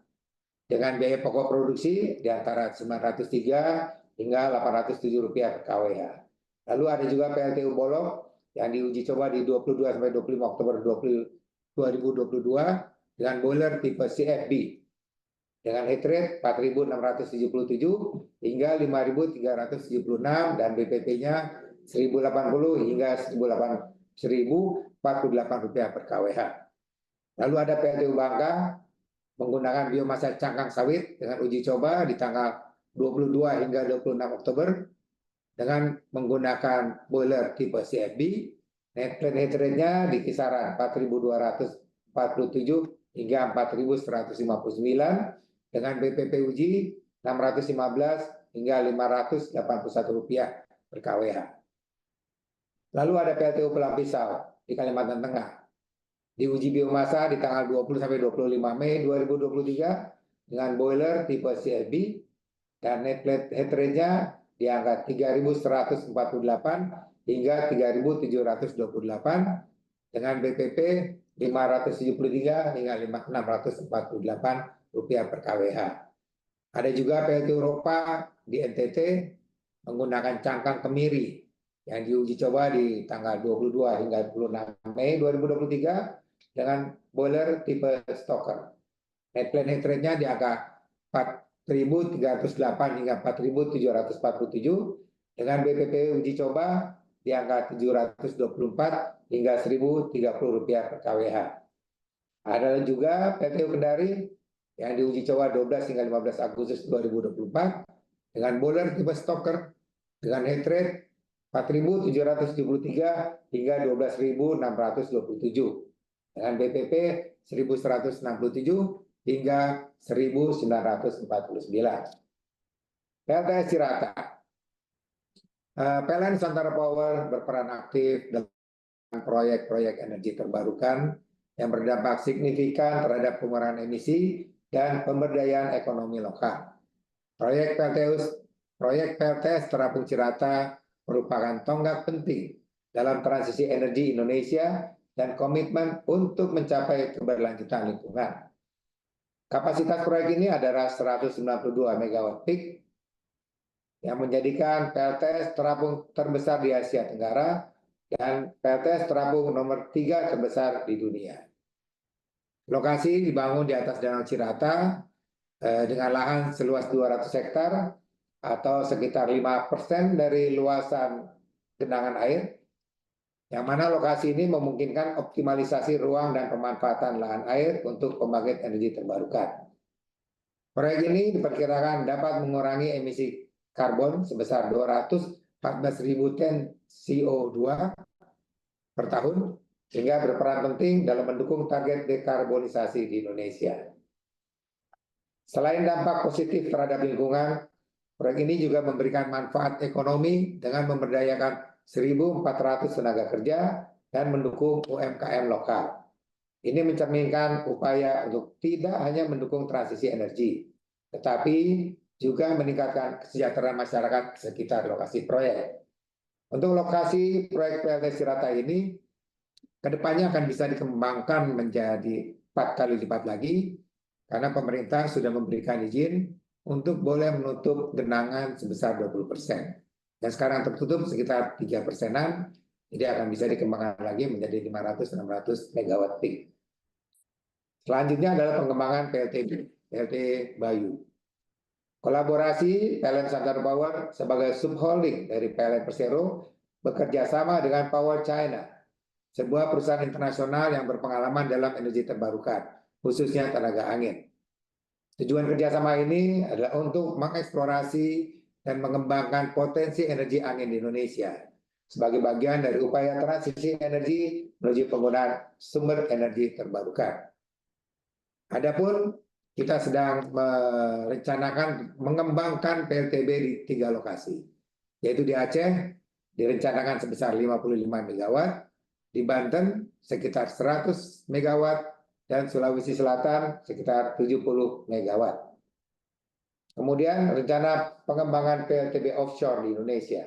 Dengan biaya pokok produksi di antara 903 hingga 807 rupiah per kWh. Lalu ada juga PLTU Bolok yang diuji coba di 22 sampai 25 Oktober 2022 dengan boiler tipe CFB dengan head rate 4.677 hingga 5.376 dan BPP-nya 1.080 hingga 1.048 rupiah per kWh. Lalu ada PLTU Bangka menggunakan biomasa cangkang sawit dengan uji coba di tanggal 22 hingga 26 Oktober dengan menggunakan boiler tipe CFB. Net plant head rate-nya di kisaran 4.247 hingga 4.159 dengan BPP uji 615 hingga 581 rupiah per kWh. Lalu ada PLTU Pelang Pisau di Kalimantan Tengah. Diuji biomasa di tanggal 20 sampai 25 Mei 2023 dengan boiler tipe CFB dan net plant head rate-nya di angka 3.148 hingga 3.728 dengan BPP 573 hingga 648 rupiah per kWh. Ada juga PLTU Eropa di NTT menggunakan cangkang kemiri yang diuji coba di tanggal 22 hingga 26 Mei 2023 dengan boiler tipe stoker. Net plant head rate-nya di angka 4.308 hingga 4.747 dengan BPP uji coba di angka 724 hingga 1.030 rupiah per kWh. Ada juga PLTU Kendari yang diuji coba 12 hingga 15 Agustus 2024 dengan boiler tipe stoker dengan head rate 4.773 hingga 12.627 dengan BPP 1.167 hingga 1.949. PLTS Cirata. PLN Nusantara Power berperan aktif dalam proyek-proyek energi terbarukan yang berdampak signifikan terhadap pengurangan emisi dan pemberdayaan ekonomi lokal. Proyek PLTS Terapung Cirata merupakan tonggak penting dalam transisi energi Indonesia dan komitmen untuk mencapai keberlanjutan lingkungan. Kapasitas proyek ini adalah 192 MW peak yang menjadikan PLTS terapung terbesar di Asia Tenggara dan PLTS terapung nomor 3 terbesar di dunia. Lokasi dibangun di atas Danau Cirata dengan lahan seluas 200 hektar atau sekitar 5% dari luasan genangan air, yang mana lokasi ini memungkinkan optimalisasi ruang dan pemanfaatan lahan air untuk pembangkit energi terbarukan. Proyek ini diperkirakan dapat mengurangi emisi karbon sebesar 214.000 ton CO2 per tahun, sehingga berperan penting dalam mendukung target dekarbonisasi di Indonesia. Selain dampak positif terhadap lingkungan, proyek ini juga memberikan manfaat ekonomi dengan memberdayakan 1.400 tenaga kerja dan mendukung UMKM lokal. Ini mencerminkan upaya untuk tidak hanya mendukung transisi energi, tetapi juga meningkatkan kesejahteraan masyarakat sekitar lokasi proyek. Untuk lokasi proyek PLT Cirata ini, kedepannya akan bisa dikembangkan menjadi 4 kali lipat lagi, karena pemerintah sudah memberikan izin untuk boleh menutup genangan sebesar 20%. Dan sekarang tertutup sekitar 3%-an, jadi akan bisa dikembangkan lagi menjadi 500-600 megawatt peak. Selanjutnya adalah pengembangan PLT Bayu. Kolaborasi PLN Nusantara Power sebagai subholding dari PLN Persero bekerja sama dengan Power China, sebuah perusahaan internasional yang berpengalaman dalam energi terbarukan, khususnya tenaga angin. Tujuan kerjasama ini adalah untuk mengeksplorasi dan mengembangkan potensi energi angin di Indonesia sebagai bagian dari upaya transisi energi menuju penggunaan sumber energi terbarukan. Adapun kita sedang merencanakan mengembangkan PLTB di 3 lokasi, yaitu di Aceh direncanakan sebesar 55 MW, di Banten sekitar 100 MW, dan Sulawesi Selatan sekitar 70 MW. Kemudian rencana pengembangan PLTB offshore di Indonesia.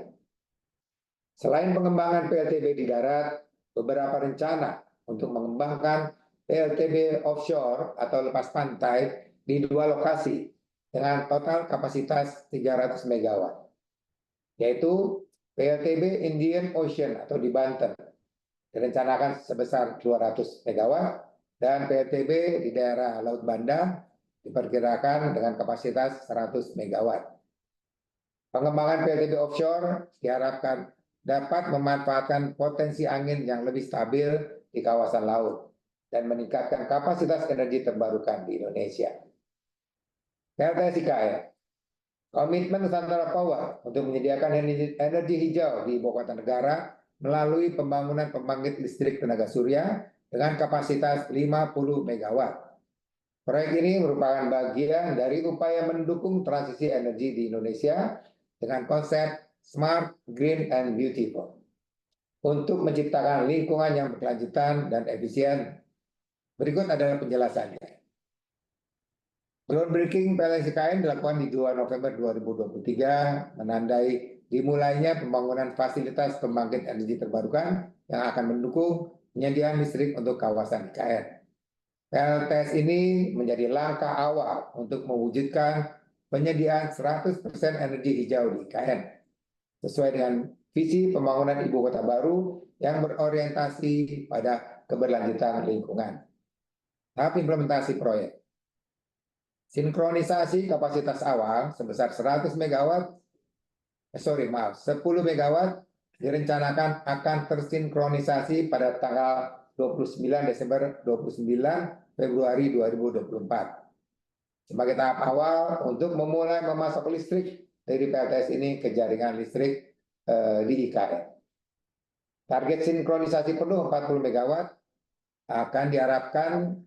Selain pengembangan PLTB di darat, beberapa rencana untuk mengembangkan PLTB offshore atau lepas pantai di 2 lokasi dengan total kapasitas 300 MW, yaitu PLTB Indian Ocean atau di Banten direncanakan sebesar 200 MW dan PLTB di daerah Laut Banda diperkirakan dengan kapasitas 100 MW. Pengembangan PLTB offshore diharapkan dapat memanfaatkan potensi angin yang lebih stabil di kawasan laut dan meningkatkan kapasitas energi terbarukan di Indonesia. PLTS IKN, komitmen Nusantara Power untuk menyediakan energi hijau di ibu kota negara melalui pembangunan pembangkit listrik tenaga surya dengan kapasitas 50 MW. Proyek ini merupakan bagian dari upaya mendukung transisi energi di Indonesia dengan konsep Smart, Green, and Beautiful untuk menciptakan lingkungan yang berkelanjutan dan efisien. Berikut adalah penjelasannya. Groundbreaking PLN IKN dilakukan di 2 November 2023, menandai dimulainya pembangunan fasilitas pembangkit energi terbarukan yang akan mendukung penyediaan listrik untuk kawasan IKN. PLTS ini menjadi langkah awal untuk mewujudkan penyediaan 100% energi hijau di IKN, sesuai dengan visi pembangunan ibu kota baru yang berorientasi pada keberlanjutan lingkungan. Tahap implementasi proyek. Sinkronisasi kapasitas awal sebesar 10 MW direncanakan akan tersinkronisasi pada tanggal 29 Desember 29 Februari 2024 sebagai tahap awal untuk memulai memasok listrik dari PLTS ini ke jaringan listrik di IKN. Target sinkronisasi penuh 40 MW akan diharapkan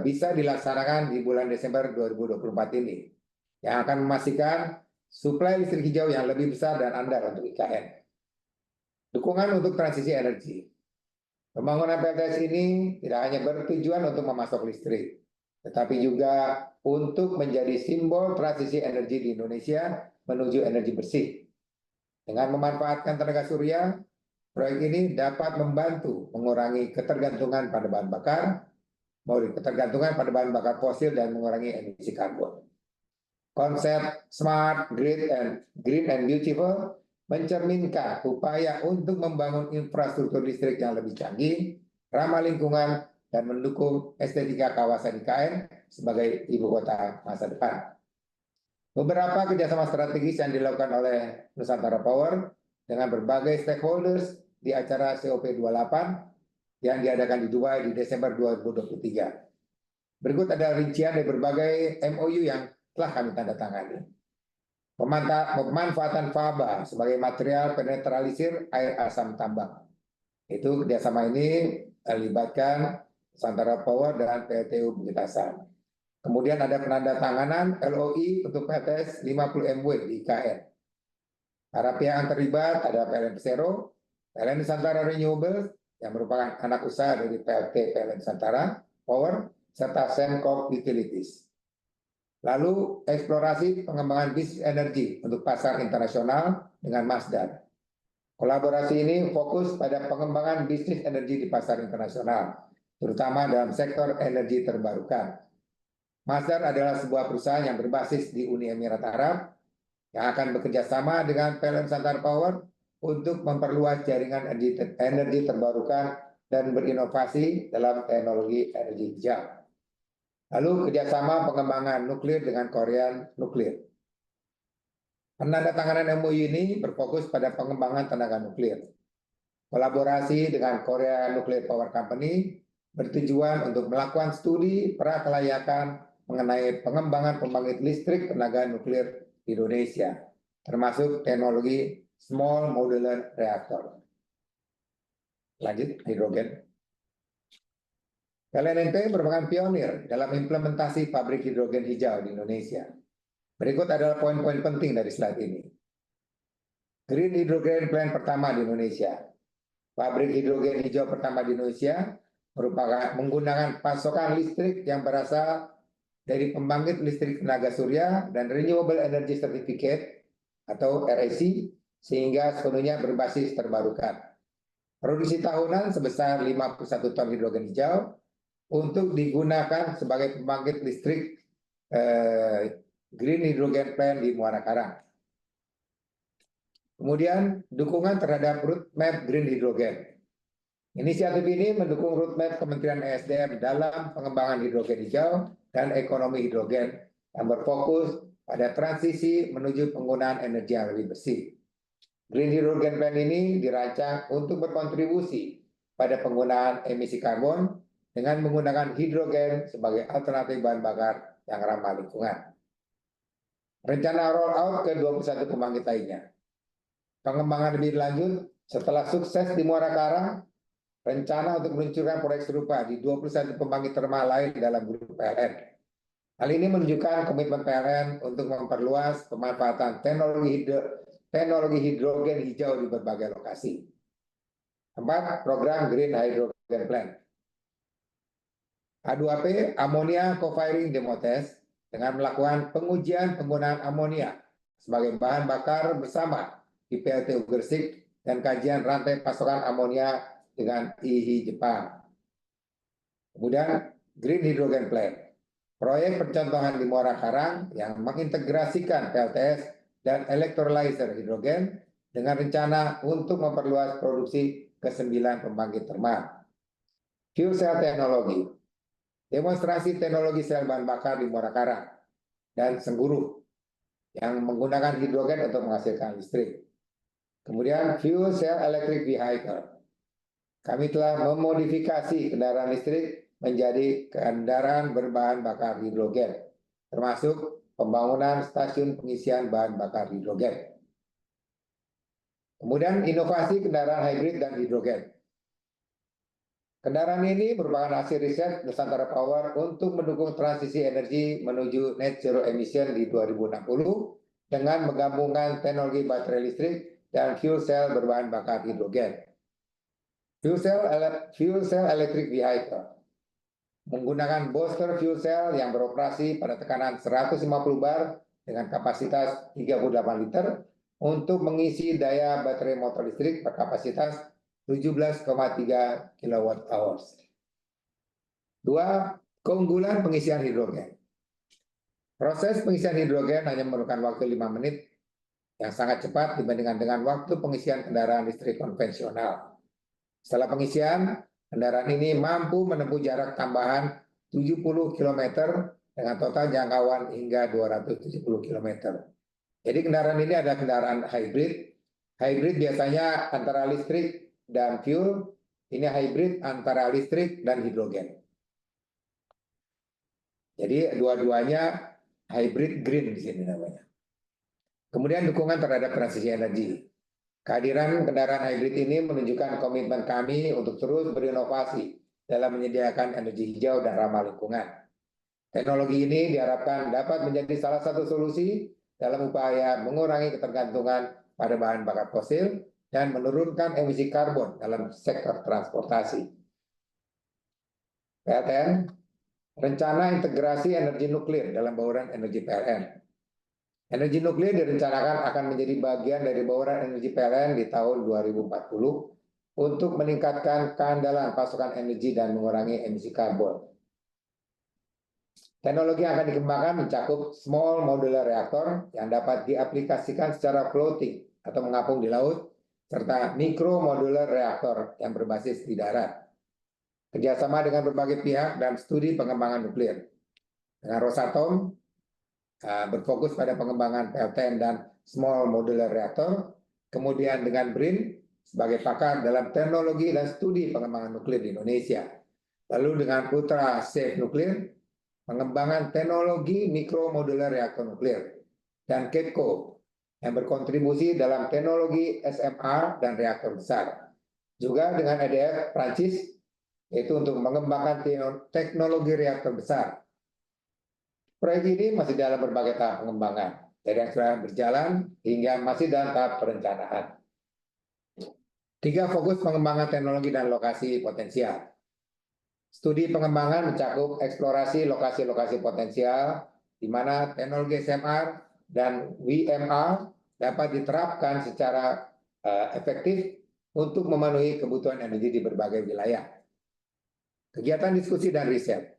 bisa dilaksanakan di bulan Desember 2024 ini, yang akan memastikan suplai listrik hijau yang lebih besar dan andal untuk IKN. Dukungan untuk transisi energi. Pembangunan PLTS ini tidak hanya bertujuan untuk memasok listrik, tetapi juga untuk menjadi simbol transisi energi di Indonesia menuju energi bersih. Dengan memanfaatkan tenaga surya, proyek ini dapat membantu mengurangi ketergantungan pada bahan bakar fosil dan mengurangi emisi karbon. Konsep Smart, Green and Beautiful mencerminkan upaya untuk membangun infrastruktur listrik yang lebih canggih, ramah lingkungan, dan mendukung estetika kawasan IKN sebagai ibu kota masa depan. Beberapa kerjasama strategis yang dilakukan oleh Nusantara Power dengan berbagai stakeholders di acara COP28 yang diadakan di Dubai di Desember 2023. Berikut ada rincian dari berbagai MOU yang telah kami tanda tangani. Pemanfaatan faba sebagai material penetralisir air asam tambang. Itu kerjasama ini melibatkan Nusantara Power dan PLTU Bukitasan. Kemudian ada penandatanganan LOI untuk PLTS 50 MW di IKN. Para pihak yang terlibat ada PLN Persero, PLN Nusantara Renewables, yang merupakan anak usaha dari PLT PLN Nusantara Power, serta Sembcorp Utilities. Lalu eksplorasi pengembangan bisnis energi untuk pasar internasional dengan Masdar. Kolaborasi ini fokus pada pengembangan bisnis energi di pasar internasional, terutama dalam sektor energi terbarukan. Masdar adalah sebuah perusahaan yang berbasis di Uni Emirat Arab yang akan bekerja sama dengan PLN Nusantara Power untuk memperluas jaringan energi terbarukan dan berinovasi dalam teknologi energi hijau. Lalu kerjasama pengembangan nuklir dengan Korean Nuklir. Penandatanganan MOU ini berfokus pada pengembangan tenaga nuklir. Kolaborasi dengan Korea Nuclear Power Company bertujuan untuk melakukan studi prakelayakan mengenai pengembangan pembangkit listrik tenaga nuklir di Indonesia, termasuk teknologi Small Modular Reactor. Lanjut, hidrogen. PLNNP merupakan pionir dalam implementasi pabrik hidrogen hijau di Indonesia. Berikut adalah poin-poin penting dari slide ini. Green Hydrogen Plant pertama di Indonesia. Pabrik hidrogen hijau pertama di Indonesia merupakan menggunakan pasokan listrik yang berasal dari pembangkit listrik tenaga surya dan Renewable Energy Certificate atau REC, sehingga sepenuhnya berbasis terbarukan. Produksi tahunan sebesar 51 ton hidrogen hijau untuk digunakan sebagai pembangkit listrik Green Hydrogen Plant di Muara Karang. Kemudian dukungan terhadap Roadmap Green Hydrogen. Inisiatif ini mendukung Roadmap Kementerian ESDM dalam pengembangan hidrogen hijau dan ekonomi hidrogen yang berfokus pada transisi menuju penggunaan energi yang lebih bersih. Green Hydrogen Plant ini dirancang untuk berkontribusi pada penggunaan emisi karbon dengan menggunakan hidrogen sebagai alternatif bahan bakar yang ramah lingkungan. Rencana roll out ke 21 pembangkit lainnya. Pengembangan lebih lanjut setelah sukses di Muara Karang, rencana untuk meluncurkan proyek serupa di 21 pembangkit termal lain dalam grup PLN. Hal ini menunjukkan komitmen PLN untuk memperluas pemanfaatan teknologi hidrogen hijau di berbagai lokasi. 4. Program Green Hydrogen Plant. A2P, Ammonia Co-firing Demo Test, dengan melakukan pengujian penggunaan amonia sebagai bahan bakar bersama di PLTU Gresik dan kajian rantai pasokan amonia dengan IHI Jepang. Kemudian Green Hydrogen Plant, proyek percontohan di Muara Karang yang mengintegrasikan PLTS dan electrolyzer hidrogen dengan rencana untuk memperluas produksi ke 9 pembangkit termal. Fuel cell teknologi, demonstrasi teknologi sel bahan bakar di Muara Karang dan Sengguru yang menggunakan hidrogen untuk menghasilkan listrik. Kemudian fuel cell electric vehicle. Kami telah memodifikasi kendaraan listrik menjadi kendaraan berbahan bakar hidrogen, termasuk pembangunan stasiun pengisian bahan bakar hidrogen. Kemudian inovasi kendaraan hybrid dan hidrogen. Kendaraan ini merupakan hasil riset Nusantara Power untuk mendukung transisi energi menuju net zero emission di 2060 dengan menggabungkan teknologi baterai listrik dan fuel cell berbahan bakar hidrogen. Fuel cell electric vehicle menggunakan booster fuel cell yang beroperasi pada tekanan 150 bar dengan kapasitas 38 liter untuk mengisi daya baterai motor listrik berkapasitas 17,3 kWh. 2. Keunggulan pengisian hidrogen. Proses pengisian hidrogen hanya memerlukan waktu 5 menit yang sangat cepat dibandingkan dengan waktu pengisian kendaraan listrik konvensional. Setelah pengisian, kendaraan ini mampu menempuh jarak tambahan 70 km dengan total jangkauan hingga 270 km. Jadi kendaraan ini adalah kendaraan hybrid. Hybrid biasanya antara listrik dan fuel, ini hybrid antara listrik dan hidrogen. Jadi dua-duanya hybrid green di sini namanya. Kemudian dukungan terhadap transisi energi. Kehadiran kendaraan hybrid ini menunjukkan komitmen kami untuk terus berinovasi dalam menyediakan energi hijau dan ramah lingkungan. Teknologi ini diharapkan dapat menjadi salah satu solusi dalam upaya mengurangi ketergantungan pada bahan bakar fosil dan menurunkan emisi karbon dalam sektor transportasi. PLTN, rencana integrasi energi nuklir dalam bauran energi PLN. Energi nuklir direncanakan akan menjadi bagian dari bauran energi PLN di tahun 2040 untuk meningkatkan keandalan pasokan energi dan mengurangi emisi karbon. Teknologi yang akan dikembangkan mencakup small modular reactor yang dapat diaplikasikan secara floating atau mengapung di laut, serta micro modular reactor yang berbasis di darat. Kerjasama dengan berbagai pihak dan studi pengembangan nuklir. Dengan Rosatom, berfokus pada pengembangan PLTN dan small modular reactor, kemudian dengan BRIN sebagai pakar dalam teknologi dan studi pengembangan nuklir di Indonesia. Lalu dengan Ultra Safe Nuklir, pengembangan teknologi mikro modular reaktor nuklir, dan KEPCO yang berkontribusi dalam teknologi SMR dan reaktor besar. Juga dengan EDF Prancis, yaitu untuk mengembangkan teknologi reaktor besar. Proyek ini masih dalam berbagai tahap pengembangan, dari yang sudah berjalan hingga masih dalam tahap perencanaan. 3 fokus pengembangan teknologi dan lokasi potensial. Studi pengembangan mencakup eksplorasi lokasi-lokasi potensial di mana teknologi SMR dan WMR dapat diterapkan secara efektif untuk memenuhi kebutuhan energi di berbagai wilayah. Kegiatan diskusi dan riset.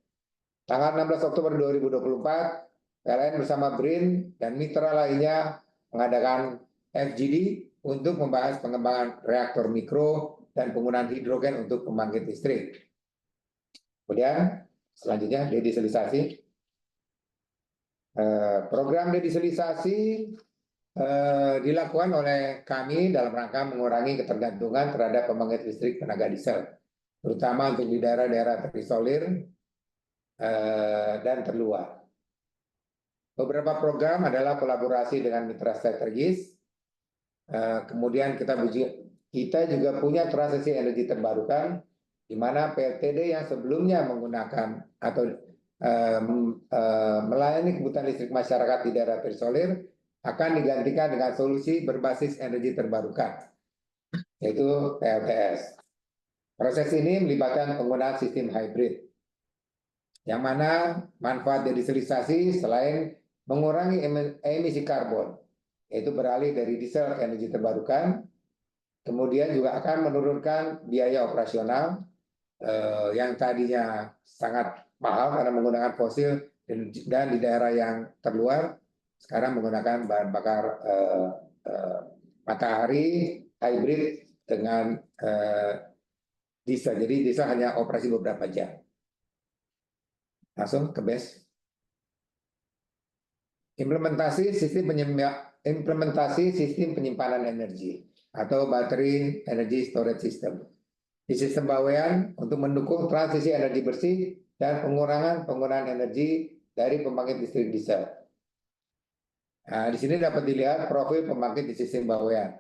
Tanggal 16 Oktober 2024, PLN bersama BRIN dan mitra lainnya mengadakan FGD untuk membahas pengembangan reaktor mikro dan penggunaan hidrogen untuk pembangkit listrik. Kemudian selanjutnya dedieselisasi. Program dedieselisasi dilakukan oleh kami dalam rangka mengurangi ketergantungan terhadap pembangkit listrik tenaga diesel, terutama untuk di daerah-daerah terisolir dan terluar. Beberapa program adalah kolaborasi dengan mitra strategis. Kemudian kita juga punya transisi energi terbarukan, di mana PLTD yang sebelumnya menggunakan atau melayani kebutuhan listrik masyarakat di daerah terisolir akan digantikan dengan solusi berbasis energi terbarukan, yaitu PLTS. Proses ini melibatkan penggunaan sistem hybrid, yang mana manfaat dedieselisasi selain mengurangi emisi karbon, yaitu beralih dari diesel ke energi terbarukan, kemudian juga akan menurunkan biaya operasional yang tadinya sangat mahal karena menggunakan fosil dan di daerah yang terluar sekarang menggunakan bahan bakar matahari hybrid dengan diesel. Jadi diesel hanya operasi beberapa jam. Langsung ke BES. Implementasi sistem penyimpanan energi atau Battery Energy Storage System di sistem bawean untuk mendukung transisi energi bersih dan pengurangan penggunaan energi dari pembangkit listrik diesel. Nah, di sini dapat dilihat profil pembangkit di sistem bawean.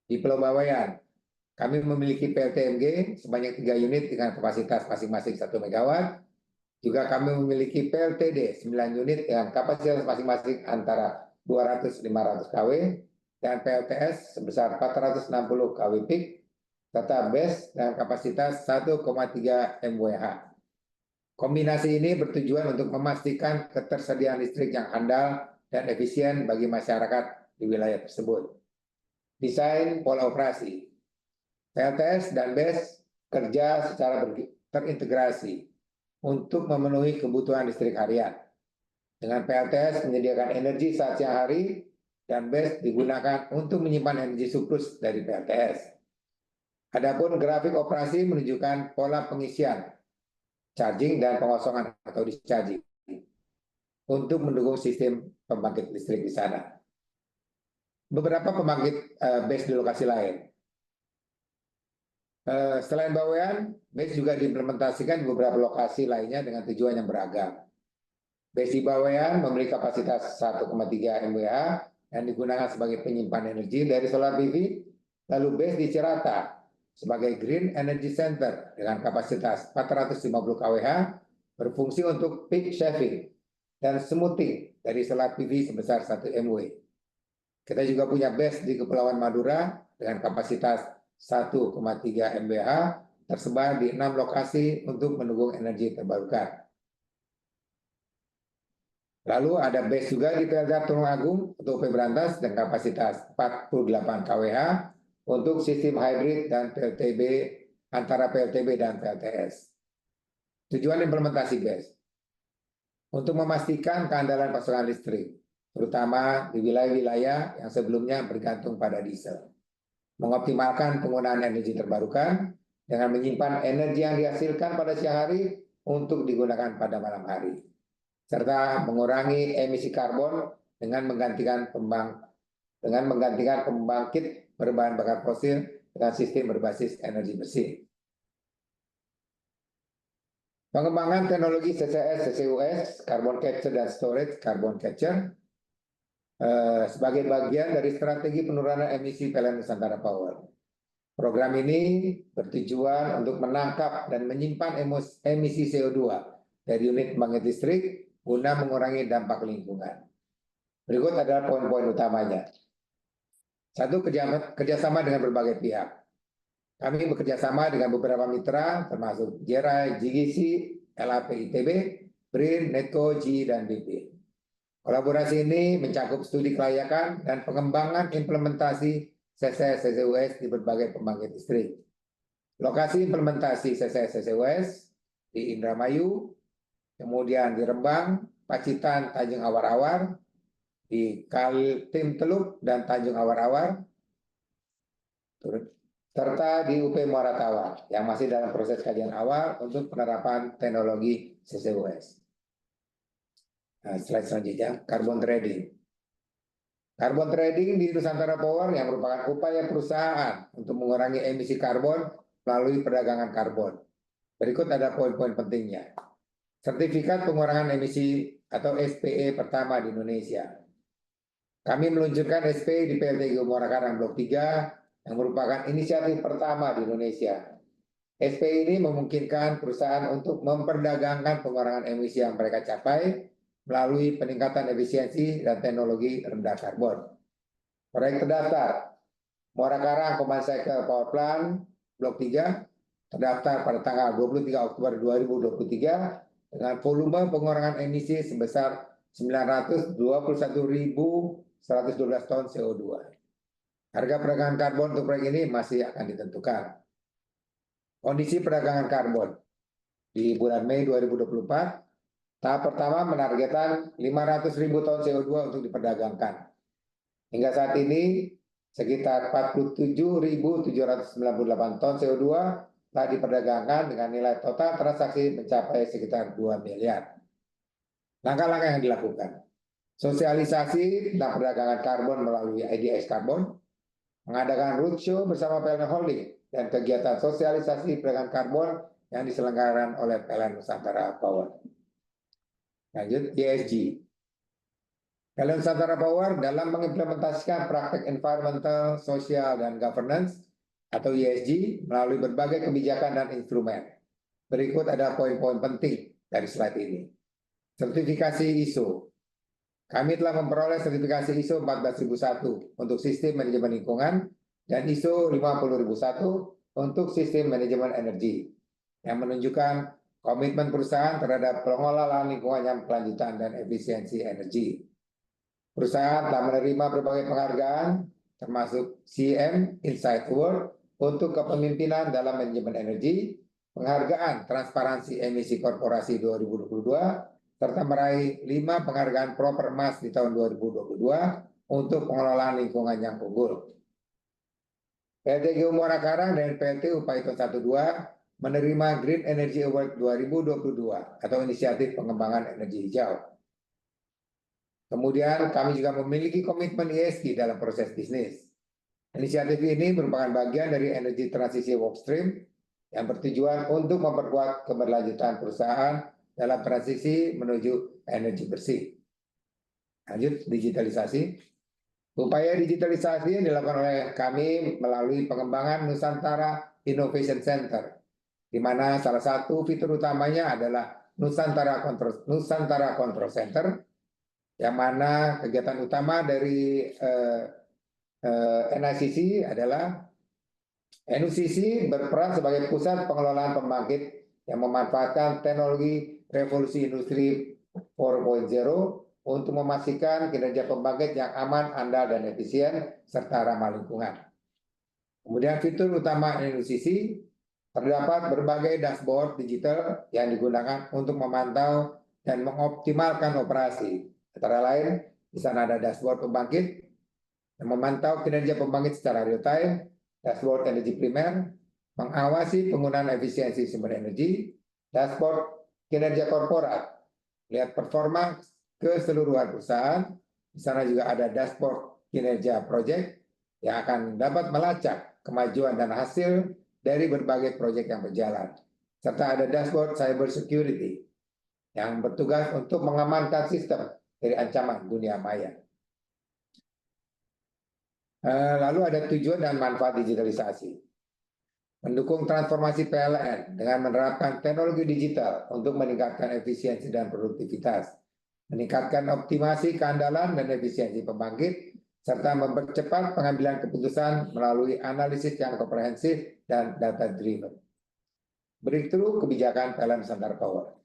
Di Pulau Bawean, kami memiliki PLTMG sebanyak 3 unit dengan kapasitas masing-masing 1 MW. Juga kami memiliki PLTD 9 unit dengan kapasitas masing-masing antara 200-500 kW dan PLTS sebesar 460 kW peak serta BES dengan kapasitas 1,3 MWh. Kombinasi ini bertujuan untuk memastikan ketersediaan listrik yang handal dan efisien bagi masyarakat di wilayah tersebut. Desain pola operasi. PLTS dan BES kerja secara terintegrasi untuk memenuhi kebutuhan listrik harian. Dengan PLTS menyediakan energi saat siang hari dan BES digunakan untuk menyimpan energi surplus dari PLTS. Adapun grafik operasi menunjukkan pola pengisian, charging dan pengosongan atau discharging untuk mendukung sistem pembangkit listrik di sana. Beberapa pembangkit BES di lokasi lain. Selain Bawean, BES juga diimplementasikan di beberapa lokasi lainnya dengan tujuan yang beragam. BES di Bawean memiliki kapasitas 1,3 MWh yang digunakan sebagai penyimpan energi dari solar PV, lalu BES di Cirata sebagai Green Energy Center dengan kapasitas 450 kWh berfungsi untuk peak shaving dan smoothing dari solar PV sebesar 1 MW. Kita juga punya base di Kepulauan Madura dengan kapasitas 1,3 MWh tersebar di 6 lokasi untuk mendukung energi terbarukan. Lalu ada base juga di PLTA Tulung Agung untuk UP Berantas dengan kapasitas 48 kWh untuk sistem hybrid dan PLTB antara PLTB dan PLTS. Tujuan implementasi base untuk memastikan keandalan pasokan listrik, terutama di wilayah-wilayah yang sebelumnya bergantung pada diesel. Mengoptimalkan penggunaan energi terbarukan dengan menyimpan energi yang dihasilkan pada siang hari untuk digunakan pada malam hari, serta mengurangi emisi karbon dengan menggantikan pembangkit berbahan bakar fosil dengan sistem berbasis energi bersih. Pengembangan teknologi CCS, CCUS, Carbon Capture dan Storage, Carbon Capture, sebagai bagian dari strategi penurunan emisi PLN Nusantara Power. Program ini bertujuan untuk menangkap dan menyimpan emisi CO2 dari unit pembangkit listrik guna mengurangi dampak lingkungan. Berikut adalah poin-poin utamanya. Satu, kerjasama dengan berbagai pihak. Kami bekerjasama dengan beberapa mitra termasuk JERA, GGC, LAP ITB, BRIN, NETCO, GE, dan BP. Kolaborasi ini mencakup studi kelayakan dan pengembangan implementasi CCS CCUS di berbagai pembangkit listrik. Lokasi implementasi CCS CCUS di Indramayu, kemudian di Rembang, Pacitan, Tanjung Awar-Awar, di Kaltim Teluk dan Tanjung Awar-Awar, serta di UP Muara Tawa yang masih dalam proses kajian awal untuk penerapan teknologi CCUS. Nah, slide selanjutnya, carbon trading. Carbon trading di Nusantara Power yang merupakan upaya perusahaan untuk mengurangi emisi karbon melalui perdagangan karbon. Berikut ada poin-poin pentingnya. Sertifikat pengurangan emisi atau SPE pertama di Indonesia. Kami meluncurkan SPE di PLTGU Muara Karang Blok 3 yang merupakan inisiatif pertama di Indonesia. SPE ini memungkinkan perusahaan untuk memperdagangkan pengurangan emisi yang mereka capai melalui peningkatan efisiensi dan teknologi rendah karbon. Proyek terdaftar Muara Karang Combined Cycle Power Plant Blok 3 terdaftar pada tanggal 23 Oktober 2023 dengan volume pengurangan emisi sebesar 921.112 ton CO2. Harga perdagangan karbon untuk proyek ini masih akan ditentukan. Kondisi perdagangan karbon di bulan Mei 2024, tahap pertama menargetkan 500.000 ton CO2 untuk diperdagangkan. Hingga saat ini, sekitar 47.798 ton CO2 telah diperdagangkan dengan nilai total transaksi mencapai sekitar 2 miliar. Langkah-langkah yang dilakukan. Sosialisasi tentang perdagangan karbon melalui IDX Karbon, mengadakan roadshow bersama PLN Holding dan kegiatan sosialisasi perdagangan karbon yang diselenggarakan oleh PLN Nusantara Power. Lanjut, ESG. PLN Nusantara Power dalam mengimplementasikan praktek environmental, sosial, dan governance atau ESG melalui berbagai kebijakan dan instrumen. Berikut ada poin-poin penting dari slide ini. Sertifikasi ISO. Kami telah memperoleh sertifikasi ISO 14001 untuk sistem manajemen lingkungan dan ISO 50001 untuk sistem manajemen energi yang menunjukkan komitmen perusahaan terhadap pengelolaan lingkungan yang berkelanjutan dan efisiensi energi. Perusahaan telah menerima berbagai penghargaan termasuk CM Insight Award untuk kepemimpinan dalam manajemen energi, penghargaan transparansi emisi korporasi 2022, serta meraih 5 penghargaan Proper Mas di tahun 2022 untuk pengelolaan lingkungan yang unggul. PLTGU Muara Karang dan PLTU Paiton 12 menerima Green Energy Award 2022 atau inisiatif pengembangan energi hijau. Kemudian kami juga memiliki komitmen ESG dalam proses bisnis. Inisiatif ini merupakan bagian dari Energy Transisi Workstream yang bertujuan untuk memperkuat keberlanjutan perusahaan dalam transisi menuju energi bersih. Lanjut, digitalisasi. Upaya digitalisasi yang dilakukan oleh kami melalui pengembangan Nusantara Innovation Center, di mana salah satu fitur utamanya adalah Nusantara Control Center, yang mana kegiatan utama dari NICC adalah NUCC berperan sebagai pusat pengelolaan pembangkit yang memanfaatkan teknologi revolusi industri 4.0 untuk memastikan kinerja pembangkit yang aman, andal, dan efisien, serta ramah lingkungan. Kemudian fitur utama NUCC terdapat berbagai dashboard digital yang digunakan untuk memantau dan mengoptimalkan operasi. Antara lain, di sana ada dashboard pembangkit yang memantau kinerja pembangkit secara real time, dashboard energi primer, mengawasi penggunaan efisiensi sumber energi, dashboard kinerja korporat, lihat performa keseluruhan perusahaan. Di sana juga ada dashboard kinerja proyek yang akan dapat melacak kemajuan dan hasil dari berbagai proyek yang berjalan. Serta ada dashboard cyber security yang bertugas untuk mengamankan sistem dari ancaman dunia maya. Lalu ada tujuan dan manfaat digitalisasi. Mendukung transformasi PLN dengan menerapkan teknologi digital untuk meningkatkan efisiensi dan produktivitas, meningkatkan optimasi keandalan dan efisiensi pembangkit, serta mempercepat pengambilan keputusan melalui analisis yang komprehensif dan data-driven. Breakthrough kebijakan PLN Nusantara Power.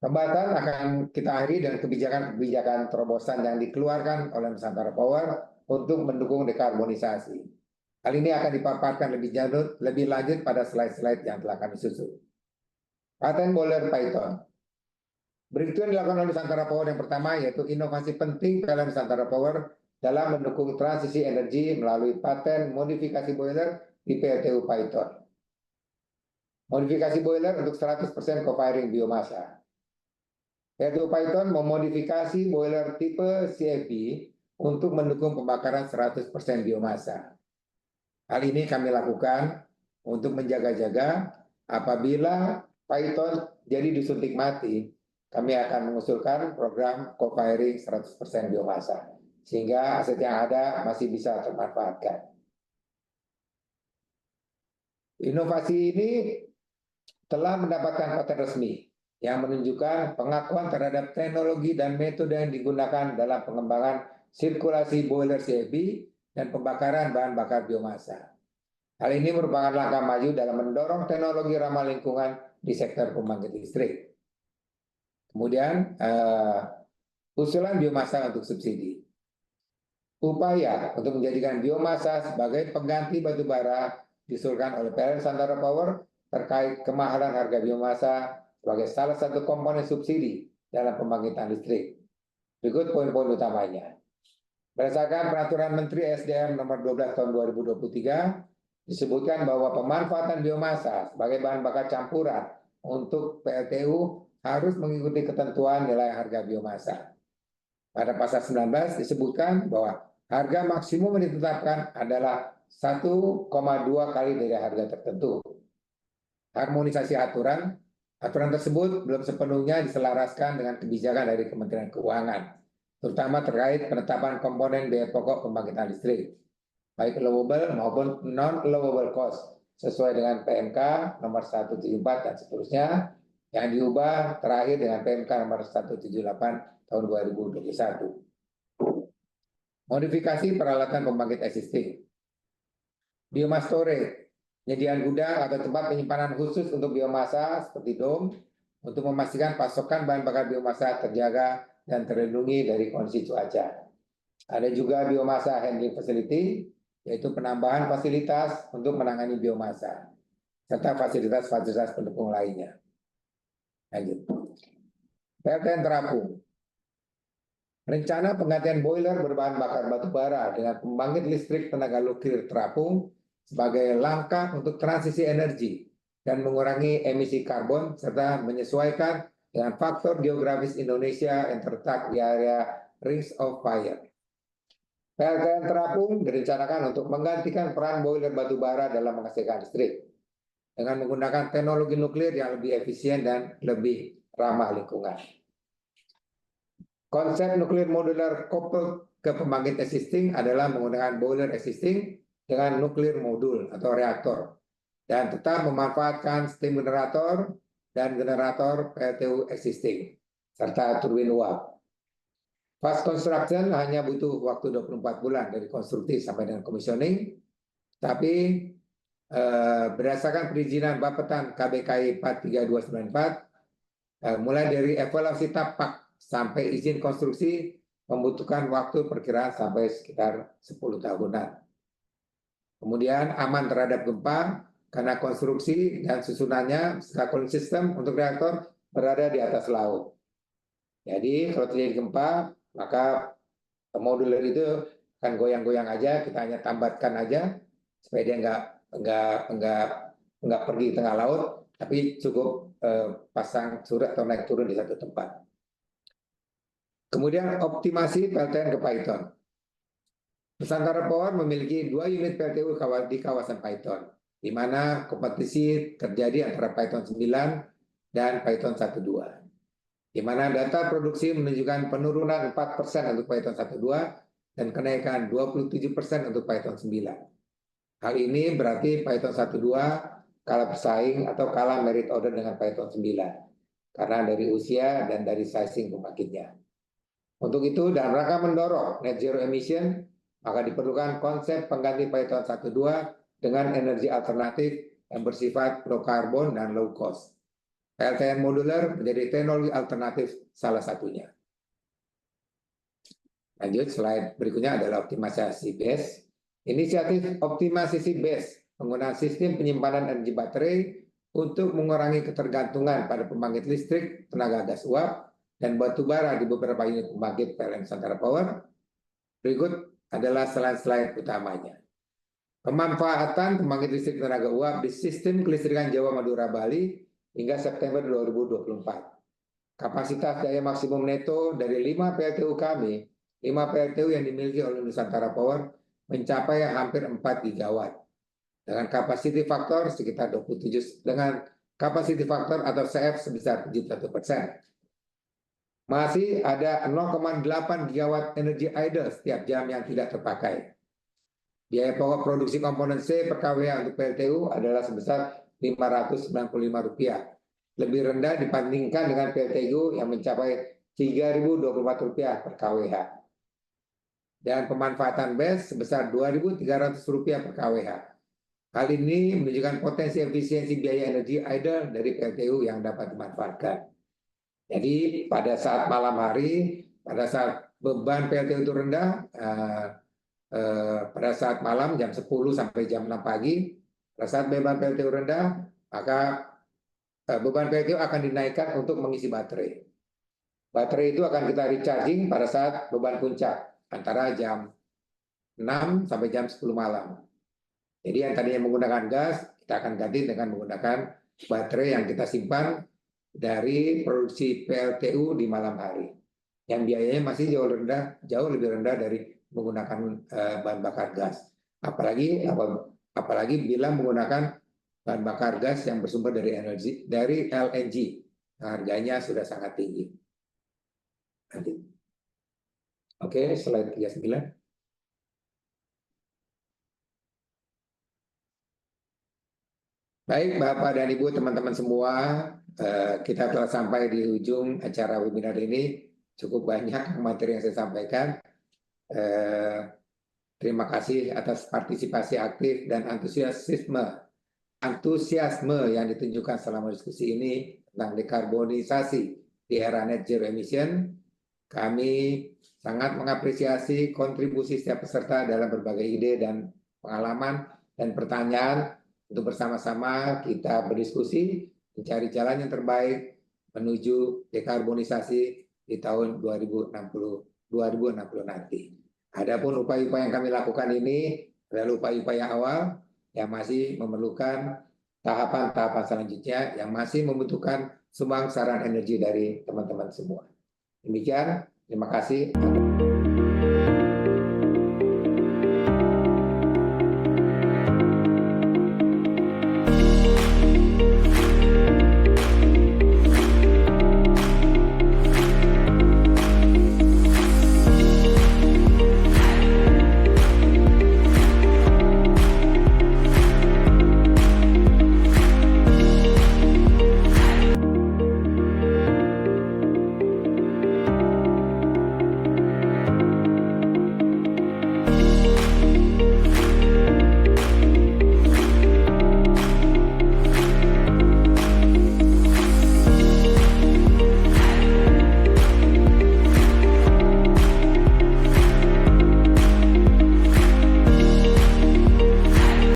Pembahasan akan kita akhiri dengan kebijakan-kebijakan terobosan yang dikeluarkan oleh Nusantara Power untuk mendukung dekarbonisasi. Hal ini akan dipaparkan lebih lanjut pada slide-slide yang telah kami susun. Paten boiler Python. Breakthrough yang dilakukan oleh Nusantara Power yang pertama yaitu inovasi penting PLN Nusantara Power dalam mendukung transisi energi melalui paten modifikasi boiler di PLTU Python. Modifikasi boiler untuk 100% co-firing biomasa. PLTU Python memodifikasi boiler tipe CFB untuk mendukung pembakaran 100% biomasa. Hal ini kami lakukan untuk menjaga-jaga apabila Python jadi disuntik mati, kami akan mengusulkan program co-firing 100% biomasa, sehingga aset yang ada masih bisa termanfaatkan. Inovasi ini telah mendapatkan paten resmi yang menunjukkan pengakuan terhadap teknologi dan metode yang digunakan dalam pengembangan sirkulasi boiler CFB dan pembakaran bahan bakar biomasa. Hal ini merupakan langkah maju dalam mendorong teknologi ramah lingkungan di sektor pembangkit listrik. Kemudian, usulan biomasa untuk subsidi. Upaya untuk menjadikan biomasa sebagai pengganti batu bara diusulkan oleh PLN Nusantara Power terkait kemahalan harga biomasa sebagai salah satu komponen subsidi dalam pembangkitan listrik. Berikut poin-poin utamanya. Berdasarkan Peraturan Menteri SDM Nomor 12 Tahun 2023, disebutkan bahwa pemanfaatan biomasa sebagai bahan bakar campuran untuk PLTU harus mengikuti ketentuan nilai harga biomasa. Pada pasal 19 disebutkan bahwa harga maksimum yang ditetapkan adalah 1,2 kali dari harga tertentu. Harmonisasi aturan tersebut belum sepenuhnya diselaraskan dengan kebijakan dari Kementerian Keuangan, terutama terkait penetapan komponen biaya pokok pembangkitan listrik, baik allowable maupun non-allowable cost, sesuai dengan PMK nomor 174 dan seterusnya, yang diubah terakhir dengan PMK nomor 178 tahun 2021. Modifikasi peralatan pembangkit existing. Biomass storage. Penyediaan gudang atau tempat penyimpanan khusus untuk biomasa seperti dom untuk memastikan pasokan bahan bakar biomasa terjaga dan terlindungi dari kondisi cuaca. Ada juga biomasa handling facility, yaitu penambahan fasilitas untuk menangani biomasa, serta fasilitas-fasilitas pendukung lainnya. Lanjut. PLTN terapung. Rencana penggantian boiler berbahan bakar batu bara dengan pembangkit listrik tenaga nuklir terapung sebagai langkah untuk transisi energi dan mengurangi emisi karbon serta menyesuaikan dengan faktor geografis Indonesia yang terletak di area Rings of Fire. PLTN terapung direncanakan untuk menggantikan peran boiler batu bara dalam menghasilkan listrik dengan menggunakan teknologi nuklir yang lebih efisien dan lebih ramah lingkungan. Konsep nuklir modular coupled ke pembangkit existing adalah menggunakan boiler existing dengan nuklir modul atau reaktor dan tetap memanfaatkan steam generator dan generator PLTU existing serta turbin uap. Fast construction hanya butuh waktu 24 bulan dari konstruksi sampai dengan commissioning, tapi berdasarkan perizinan Bappetan KBKI 43294, mulai dari evaluasi tapak sampai izin konstruksi membutuhkan waktu perkiraan sampai sekitar 10 tahunan. Kemudian aman terhadap gempa karena konstruksi dan susunannya serta cooling system untuk reaktor berada di atas laut. Jadi kalau terjadi gempa, maka moduler itu akan goyang-goyang aja, kita hanya tambatkan aja supaya dia nggak pergi di tengah laut, tapi cukup pasang surut atau naik turun di satu tempat. Kemudian optimasi PLTN ke Python. Nusantara Power memiliki 2 unit PLTU di kawasan Python, di mana kompetisi terjadi antara Python 9 dan Python 12. Di mana data produksi menunjukkan penurunan 4% untuk Python 12 dan kenaikan 27% untuk Python 9. Hal ini berarti Python 12 kalah bersaing atau kalah merit order dengan Python 9 karena dari usia dan dari sizing pembangkitnya. Untuk itu, dalam rangka mendorong net zero emission, maka diperlukan konsep pengganti Python 12 dengan energi alternatif yang bersifat low carbon dan low cost. PLTN modular menjadi teknologi alternatif salah satunya. Lanjut, slide berikutnya adalah optimasi BESS. Inisiatif optimasi BESS penggunaan sistem penyimpanan energi baterai untuk mengurangi ketergantungan pada pembangkit listrik tenaga gas uap dan batu bara di beberapa unit pembangkit PLN Nusantara Power. Berikut adalah slide utamanya. Pemanfaatan pembangkit listrik tenaga uap di sistem kelistrikan Jawa Madura Bali hingga September 2024. Kapasitas daya maksimum neto dari 5 PLTU kami, 5 PLTU yang dimiliki oleh Nusantara Power mencapai hampir 4 gigawatt. Dengan capacity factor sekitar 27, dengan capacity factor atau CF sebesar 71%. Masih ada 0,8 gigawatt energi idle setiap jam yang tidak terpakai. Biaya pokok produksi komponen C per kWh untuk PLTU adalah sebesar Rp595, lebih rendah dibandingkan dengan PLTU yang mencapai Rp3.024 per kWh. Dan pemanfaatan BESS sebesar Rp2.300 per kWh. Hal ini menunjukkan potensi efisiensi biaya energi idle dari PLTU yang dapat dimanfaatkan. Jadi pada saat malam hari, pada saat beban PLTU itu rendah, pada saat malam jam 10 sampai jam 6 pagi, pada saat beban PLTU rendah, maka beban PLTU akan dinaikkan untuk mengisi baterai. Baterai itu akan kita recharging pada saat beban puncak, antara jam 6 sampai jam 10 malam. Jadi yang tadinya menggunakan gas, kita akan ganti dengan menggunakan baterai yang kita simpan dari produksi PLTU di malam hari, yang biayanya masih jauh lebih rendah dari menggunakan bahan bakar gas. Apalagi bila menggunakan bahan bakar gas yang bersumber dari LNG, harganya sudah sangat tinggi. Nanti. Oke, slide 39. Baik, Bapak dan Ibu, teman-teman semua, kita telah sampai di ujung acara webinar ini. Cukup banyak materi yang saya sampaikan. Terima kasih atas partisipasi aktif dan antusiasme yang ditunjukkan selama diskusi ini tentang dekarbonisasi di era net zero emission. Kami sangat mengapresiasi kontribusi setiap peserta dalam berbagai ide dan pengalaman dan pertanyaan. Untuk bersama-sama kita berdiskusi mencari jalan yang terbaik menuju dekarbonisasi di tahun 2060 nanti. Adapun upaya-upaya yang kami lakukan ini adalah upaya-upaya awal yang masih memerlukan tahapan-tahapan selanjutnya yang masih membutuhkan sumbang saran energi dari teman-teman semua. Demikian, terima kasih.